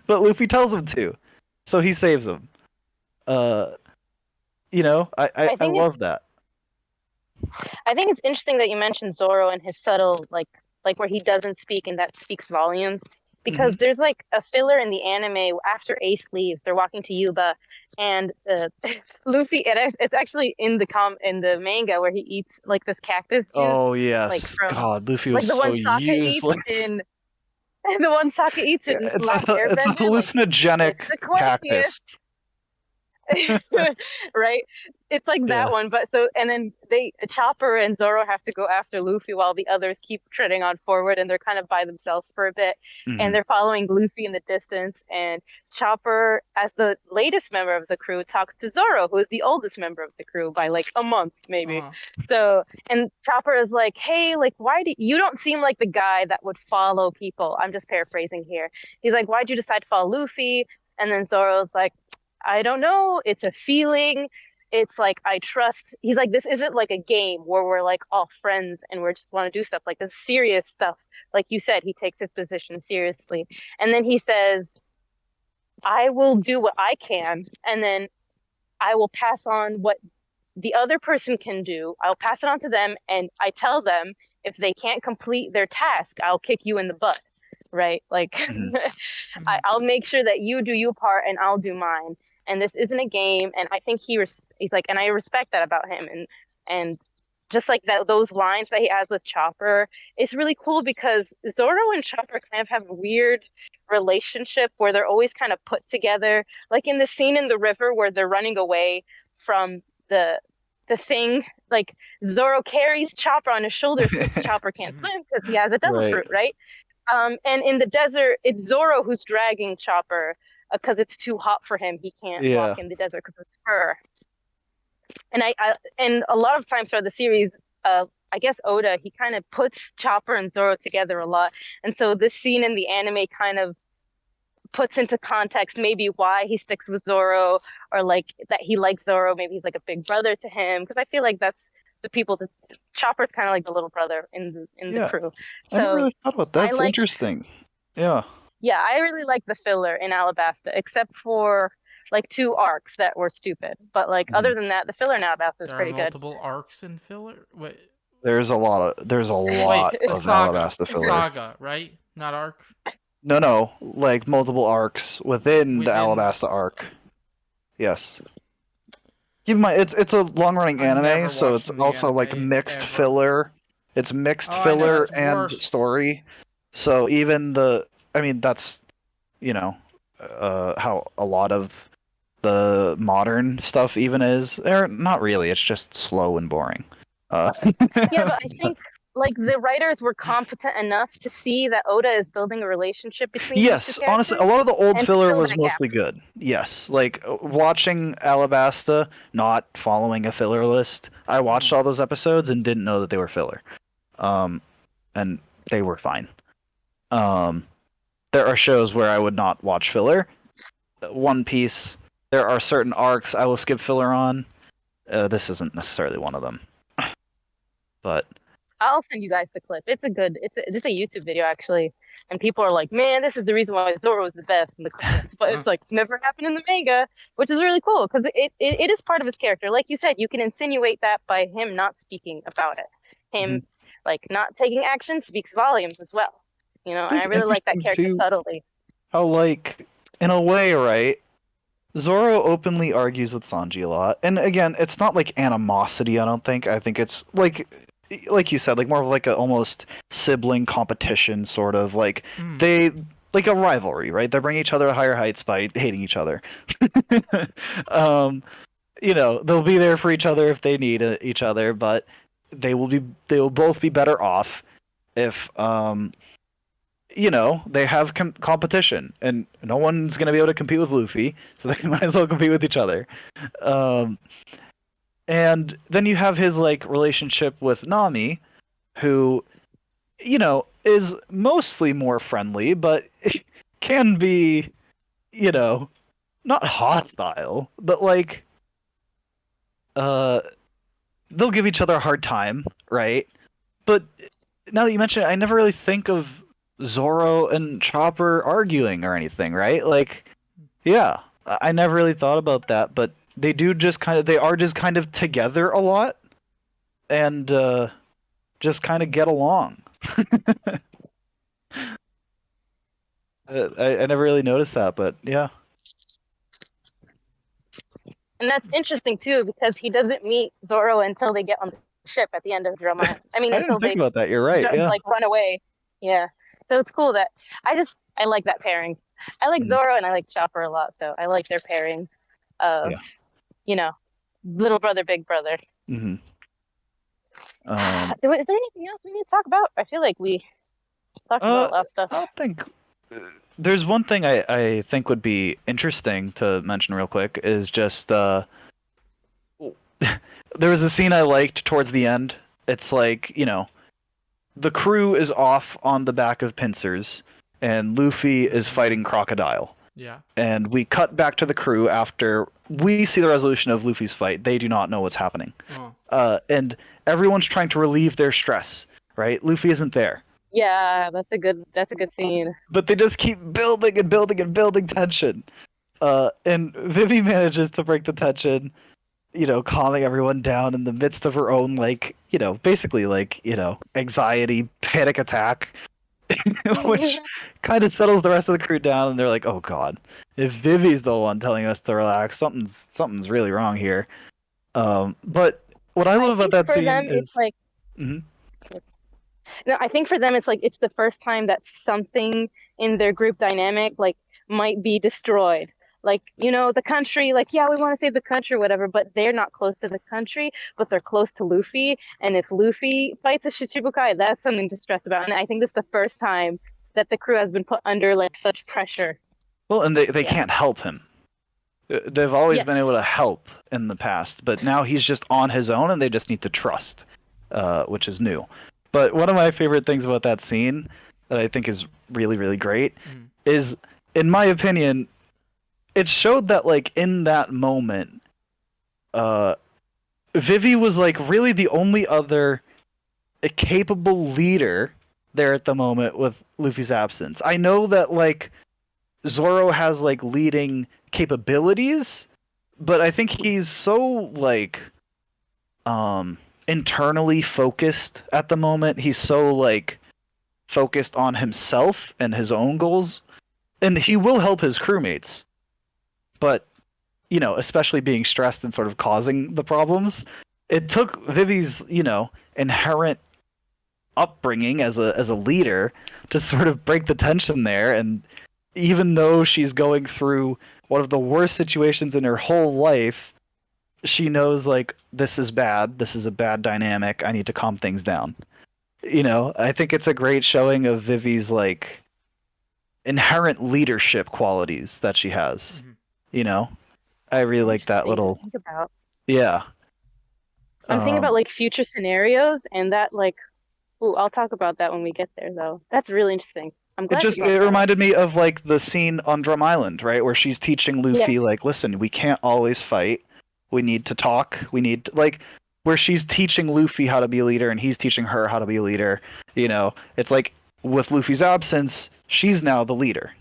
but Luffy tells him to, so he saves him. I love that. I think it's interesting that you mentioned Zoro and his subtle like where he doesn't speak and that speaks volumes. Because there's like a filler in the anime after Ace leaves, they're walking to Yuba, and Luffy. It's actually in the manga where he eats like this cactus juice. Oh yes, like from, God, Luffy like was the so one Sokka useless. eats in the one Sokka eats in it's Last a hallucinogenic like, it's the cactus. Right? It's like that one, but and then Chopper and Zoro have to go after Luffy while the others keep treading on forward, and they're kind of by themselves for a bit, and they're following Luffy in the distance, and Chopper, as the latest member of the crew, talks to Zoro, who is the oldest member of the crew by like a month maybe. So, and Chopper is like, hey, like, why do you don't seem like the guy that would follow people? I'm just paraphrasing here. He's like, why'd you decide to follow Luffy? And then Zoro's like, I don't know. It's a feeling. It's like I trust. He's like, this isn't like a game where we're like all friends and we just want to do stuff. Like this serious stuff. Like you said, he takes his position seriously. And then he says, I will do what I can, and then I will pass on what the other person can do. I'll pass it on to them, and I tell them if they can't complete their task, I'll kick you in the butt. Right? Like, I'll make sure that you do your part and I'll do mine. And this isn't a game. And I think he's like, and I respect that about him. And just like that, those lines that he has with Chopper, it's really cool because Zoro and Chopper kind of have a weird relationship where they're always kind of put together. Like in the scene in the river where they're running away from the thing, like Zoro carries Chopper on his shoulders because Chopper can't swim because he has a devil fruit, right? And in the desert, it's Zoro who's dragging Chopper because it's too hot for him. He can't walk in the desert because of his fur. And and a lot of times throughout the series, I guess Oda, he kind of puts Chopper and Zoro together a lot. And so this scene in the anime kind of puts into context maybe why he sticks with Zoro, or like that he likes Zoro. Maybe he's like a big brother to him, because I feel like that's the people that Chopper's kind of like the little brother in the crew. So I never really thought about that. That's interesting. Yeah, I really like the filler in Alabasta, except for like 2 arcs that were stupid. But like other than that, the filler in Alabasta is pretty good. There are multiple arcs in filler. Wait, there's a lot of Alabasta filler. Saga, right? Not arc. No, like multiple arcs within the Alabasta arc. Yes. keep in mind it's a long running I'm anime, never so it's watching the also like anime mixed ever. filler. It's mixed Oh, I know, filler that's and worse. story. So even I mean, that's you know, how a lot of the modern stuff even is. Or not really. It's just slow and boring. Uh, Yeah, but I think like the writers were competent enough to see that Oda is building a relationship between these two yes, honestly, a characters lot of the old and to filler fill was that gap. mostly good. Yes, like watching Alabasta, not following a filler list. I watched Mhm. all those episodes and didn't know that they were filler. Um, and they were fine. Um, there are shows where I would not watch filler. One Piece, there are certain arcs I will skip filler on. This isn't necessarily one of them, but I'll send you guys the clip. It's a YouTube video actually, and people are like, "Man, this is the reason why Zoro was the best." In the comments, but it's like never happened in the manga, which is really cool because it is part of his character. Like you said, you can insinuate that by him not speaking about it. mhm. Him like not taking action speaks volumes as well. You know, It and I is really like that interesting character too subtly. how, like, in a way, right? Zoro openly argues with Sanji a lot, and again, it's not like animosity. I don't think. I think it's like you said, like more of like a almost sibling competition, sort of like Mhm. they like a rivalry, right? They bring each other to higher heights by hating each other. um, they'll be there for each other if they need each other, but they will both be better off if they have competition, and no one's going to be able to compete with Luffy, so they might as well compete with each other. Um, and then you have his like relationship with Nami, who is mostly more friendly, but can be, you know, not hostile, but like uh, they'll give each other a hard time, right? But now that you mention it, I never really think of Zoro and Chopper arguing or anything, right? Like, yeah, I never really thought about that, but they are just kind of together a lot and just kind of get along. I never really noticed that, but yeah. And that's interesting too because he doesn't meet Zoro until they get on the ship at the end of Drama. I mean, I didn't until think they about that. You're right. Yeah. like run away. Yeah. So it's cool that I like that pairing. I like Mhm. Zoro and I like Chopper a lot, so I like their pairing of, Yeah. you know, little brother, big brother. Hmm. Um, Is there anything else we need to talk about? I feel like we talked about uh, a lot of stuff. I don't think there's one thing I think would be interesting to mention real quick is just there was a scene I liked towards the end. It's like, the crew is off on the back of pincers, and Luffy is fighting Crocodile. Yeah. And we cut back to the crew after we see the resolution of Luffy's fight. They do not know what's happening. Oh. And everyone's trying to relieve their stress, right? Luffy isn't there. Yeah, that's a good scene. But they just keep building and building and building tension. And Vivi manages to break the tension, calming everyone down in the midst of her own, like, basically, like, anxiety, panic attack, which kind of settles the rest of the crew down. And they're like, oh, God, if Vivi's the one telling us to relax, something's really wrong here. But what I I love about think that for scene them it's is. like Mhm. no, I think for them it's like it's the first time that something in their group dynamic like might be destroyed. Like, the country, like, yeah, we want to save the country, whatever, but they're not close to the country, but they're close to Luffy. And if Luffy fights a Shichibukai, that's something to stress about. And I think this is the first time that the crew has been put under like such pressure. Well, and they Yeah. can't help him. They've always been Yes. able to help in the past, but now he's just on his own, and they just need to trust, which is new. But one of my favorite things about that scene that I think is really, really great Mm. is, in my opinion, it showed that, like, in that moment, uh, Vivi was, like, really the only other capable leader there at the moment with Luffy's absence. I know that, like, Zoro has, like, leading capabilities, but I think he's so, like, internally focused at the moment. He's so, like, focused on himself and his own goals, and he will help his crewmates, but especially being stressed and sort of causing the problems. It took Vivi's, inherent upbringing as a leader to sort of break the tension there. And even though she's going through one of the worst situations in her whole life, she knows like this is bad. This is a bad dynamic. I need to calm things down. I think it's a great showing of Vivi's like inherent leadership qualities that she has. Mhm. I really like that Interesting to little. think about. Yeah. I'm thinking about like future scenarios and that like, ooh, I'll talk about that when we get there though. That's really interesting. I'm glad you brought It that up. reminded me of like the scene on Drum Island, right, where she's teaching Luffy Yes. like, listen, we can't always fight. We need to talk. We need to, like where she's teaching Luffy how to be a leader and he's teaching her how to be a leader. It's like with Luffy's absence, she's now the leader.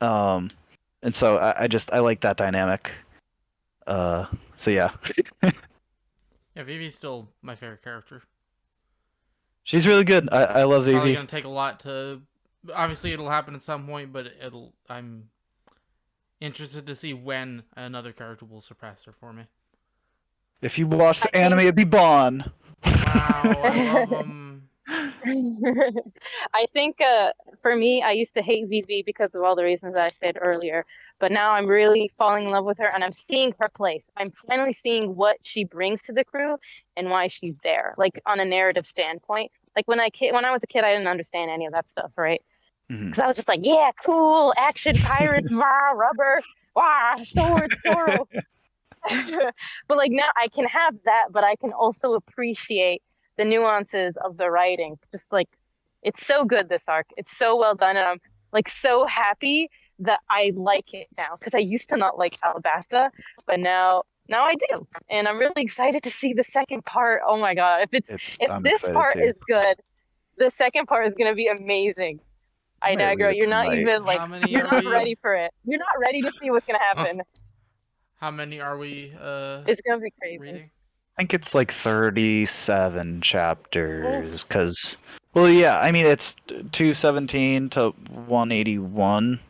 Um, and so I like that dynamic. So yeah, Yeah, Vivi's still my favorite character. she's really good. I love Probably Vivi. gonna take a lot to. Obviously, it'll happen at some point, but I'm interested to see when another character will surpass her for me. If you watch the I anime, think it'd be Bon. Wow, I love him. I think for me, I used to hate Vivi because of all the reasons I said earlier, but now I'm really falling in love with her and I'm seeing her place. I'm finally seeing what she brings to the crew and why she's there, like on a narrative standpoint. Like when I was a kid, I didn't understand any of that stuff, right? Mhm. Because I was just like, yeah, cool, action, pirates, rah, rubber, wah, sword, Zoro. But like now I can have that, but I can also appreciate the nuances of the writing. Just like it's so good this arc. It's so well done, and I'm like so happy that I like it now because I used to not like Alabasta, but now I do, and I'm really excited to see the second part. Oh my god, if I'm this excited part too. is good, the second part is gonna be amazing. I I might know, read girl, it you're not tonight. even like How many you're are not we? ready for it. You're not ready to see what's gonna happen. How many are we? It's gonna be crazy. Reading. I think it's like 37 chapters. Oof. Because, well, yeah, I mean, it's 217 to 181.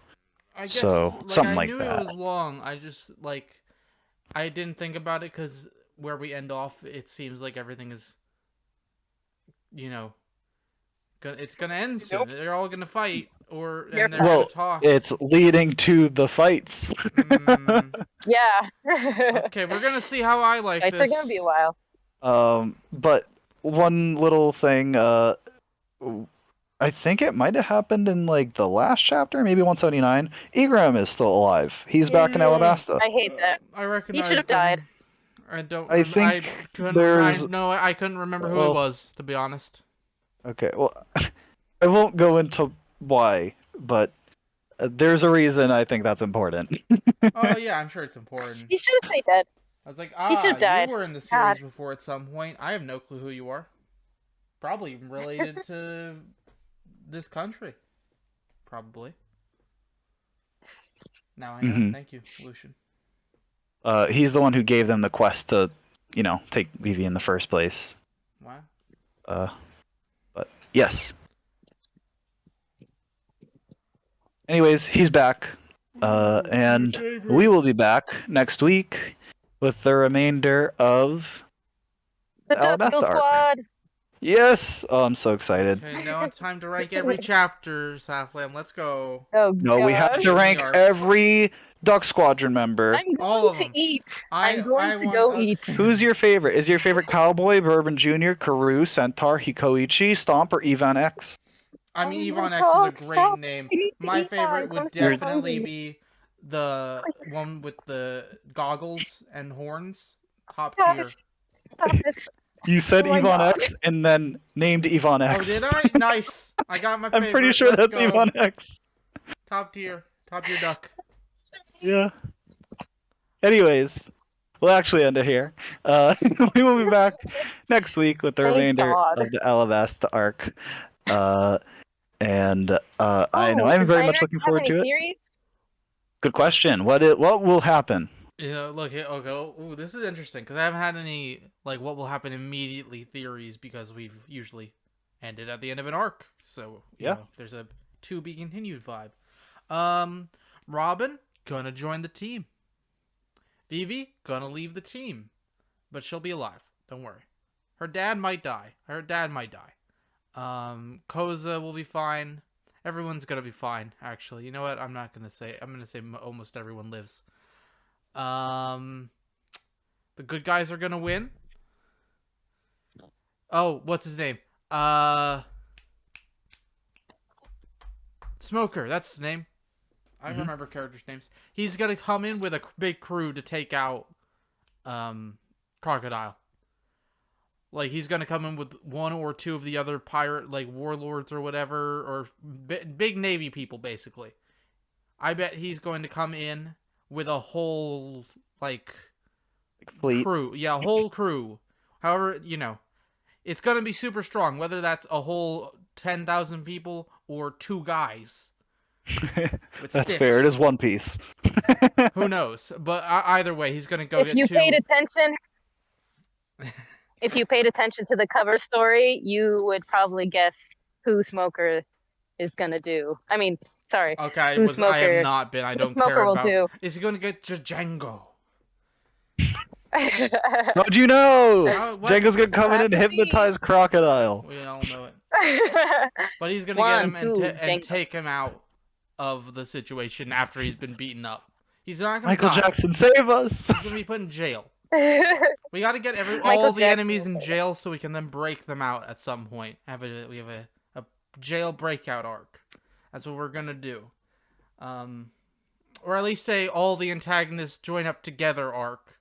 I guess So, like something I like knew it that. was long. I just like I didn't think about it because where we end off, it seems like everything is, you know, it's gonna end soon. Nope. They're all gonna fight, You're and they're correct. gonna Well, talk. it's leading to the fights. Mm, Yeah. okay, we're gonna see how I like Fights are gonna be this. a while. But one little thing, I think it might have happened in like the last chapter, maybe 179. Egram is still alive. He's Oh back in yeah, Alabasta. I hate that. I He should have recognized died. him. I don't. I I think couldn't. I there's. know. I couldn't remember who he Well, was, to be honest. okay, well, I won't go into why, but there's a reason I think that's important. Oh yeah, I'm sure it's important. He should have stayed dead. I was like, He should have you died. were in the God. series before at some point. I have no clue who you are. Probably related to this country. Probably. Now I know. Mhm. Thank you, Lucian. He's the one who gave them the quest to, take Vivi in the first place. Wow. But yes. Anyways, he's back. And we will be back next week with the remainder of The the Duckbill Alabasta arc. Squad. Yes! Oh, I'm so excited. Okay, now it's time to rank every chapter, Southland. Let's go. Oh No, we have God. to rank arc. every Duck Squadron member. I'm All going of to them. eat. I I'm going to want- go okay. eat. Who's your favorite? Is your favorite Cowboy, Bourbon Jr., Karoo, Centaur, Hikoichi, Stomp, or Ivan X? I mean, I'm Yvonne gonna X is a talk great fast. name. I need to My eat, favorite guys. I'm would so definitely hungry. be the Please. one with the goggles and horns. Top Gosh, tier. stop it. You said Oh my Ivan God. X and then named Ivan X. Oh, did I? Nice. I got my favorite. I'm pretty sure Let's that's go. Ivan X. Top tier. Top tier duck. Yeah. Anyways, we'll actually end it here. We will be back next week with the Thank remainder God. of the Alabasta arc. And I know Oh, I'm does very much Dynax looking have forward any to it. theories? Good question. What will happen? Look here. Okay. Ooh, this is interesting because I haven't had any like what will happen immediately theories because we've usually ended at the end of an arc. So Yeah. there's a to be continued vibe. Robin gonna join the team. Vivi gonna leave the team, but she'll be alive. Don't worry. Her dad might die. Koza will be fine. Everyone's gonna be fine. Actually, you know what? I'm not gonna say. I'm gonna say almost everyone lives. The good guys are gonna win. Oh, what's his name? Smoker. That's his name. I remember characters' names. He's gonna come in with a big crew to take out, Crocodile. Like, he's gonna come in with one or two of the other pirate, like, warlords or whatever, or big Navy people, basically. I bet he's going to come in with a whole, like Fleet. crew. Yeah, a whole crew. However, you know, it's gonna be super strong, whether that's a whole 10,000 people or 2 guys. With That's sticks. fair. It is One Piece. Who knows? But either way, he's gonna go If get you 2... paid attention, if you paid attention to the cover story, you would probably guess who Smoker is gonna do. I mean, sorry. Okay, I have not been. I don't Smoker care will about... do. Is he gonna get Django? How'd you know? What? Jenga's gonna come in and hypnotize Crocodile. We all know it. But he's gonna get him and Django. take him out of the situation after he's been beaten up. He's not gonna Michael die. Jackson, save us! He's gonna be put in jail. We gotta get all Michael the Jackson. enemies in jail so we can then break them out at some point. We have a jail breakout arc. That's what we're gonna do. Or at least say all the antagonists join up together arc.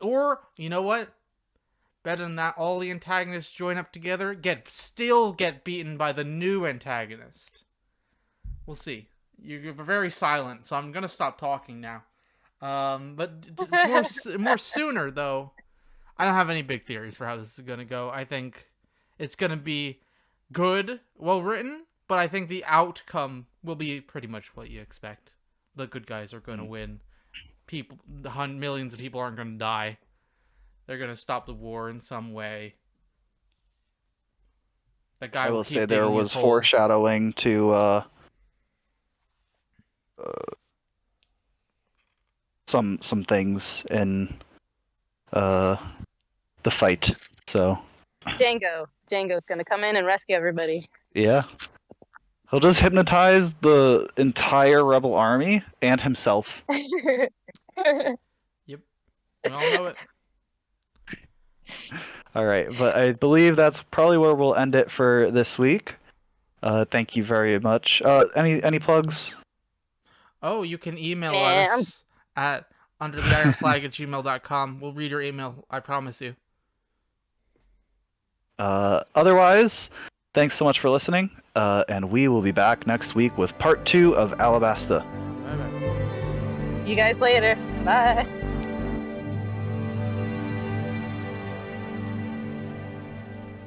Or, you know what? Better than that, all the antagonists join up together, still get beaten by the new antagonist. We'll see. You're very silent, so I'm gonna stop talking now. But more sooner though. I don't have any big theories for how this is gonna go. I think it's gonna be good, well written, but I think the outcome will be pretty much what you expect. The good guys are gonna win. Millions of people aren't gonna die. They're gonna stop the war in some way. That guy I will keep say there digging was his hole. foreshadowing to some things in the fight. So Django's gonna come in and rescue everybody. yeah, he'll just hypnotize the entire rebel army and himself. Yep, we all know it. All right, but I believe that's probably where we'll end it for this week. Thank you very much. Any plugs? Oh, you can email Yeah. us at undertheironflag@gmail.com. We'll read your email, I promise you. Otherwise, thanks so much for listening, and we will be back next week with part 2 of Alabasta. Bye-bye. See you guys later. Bye.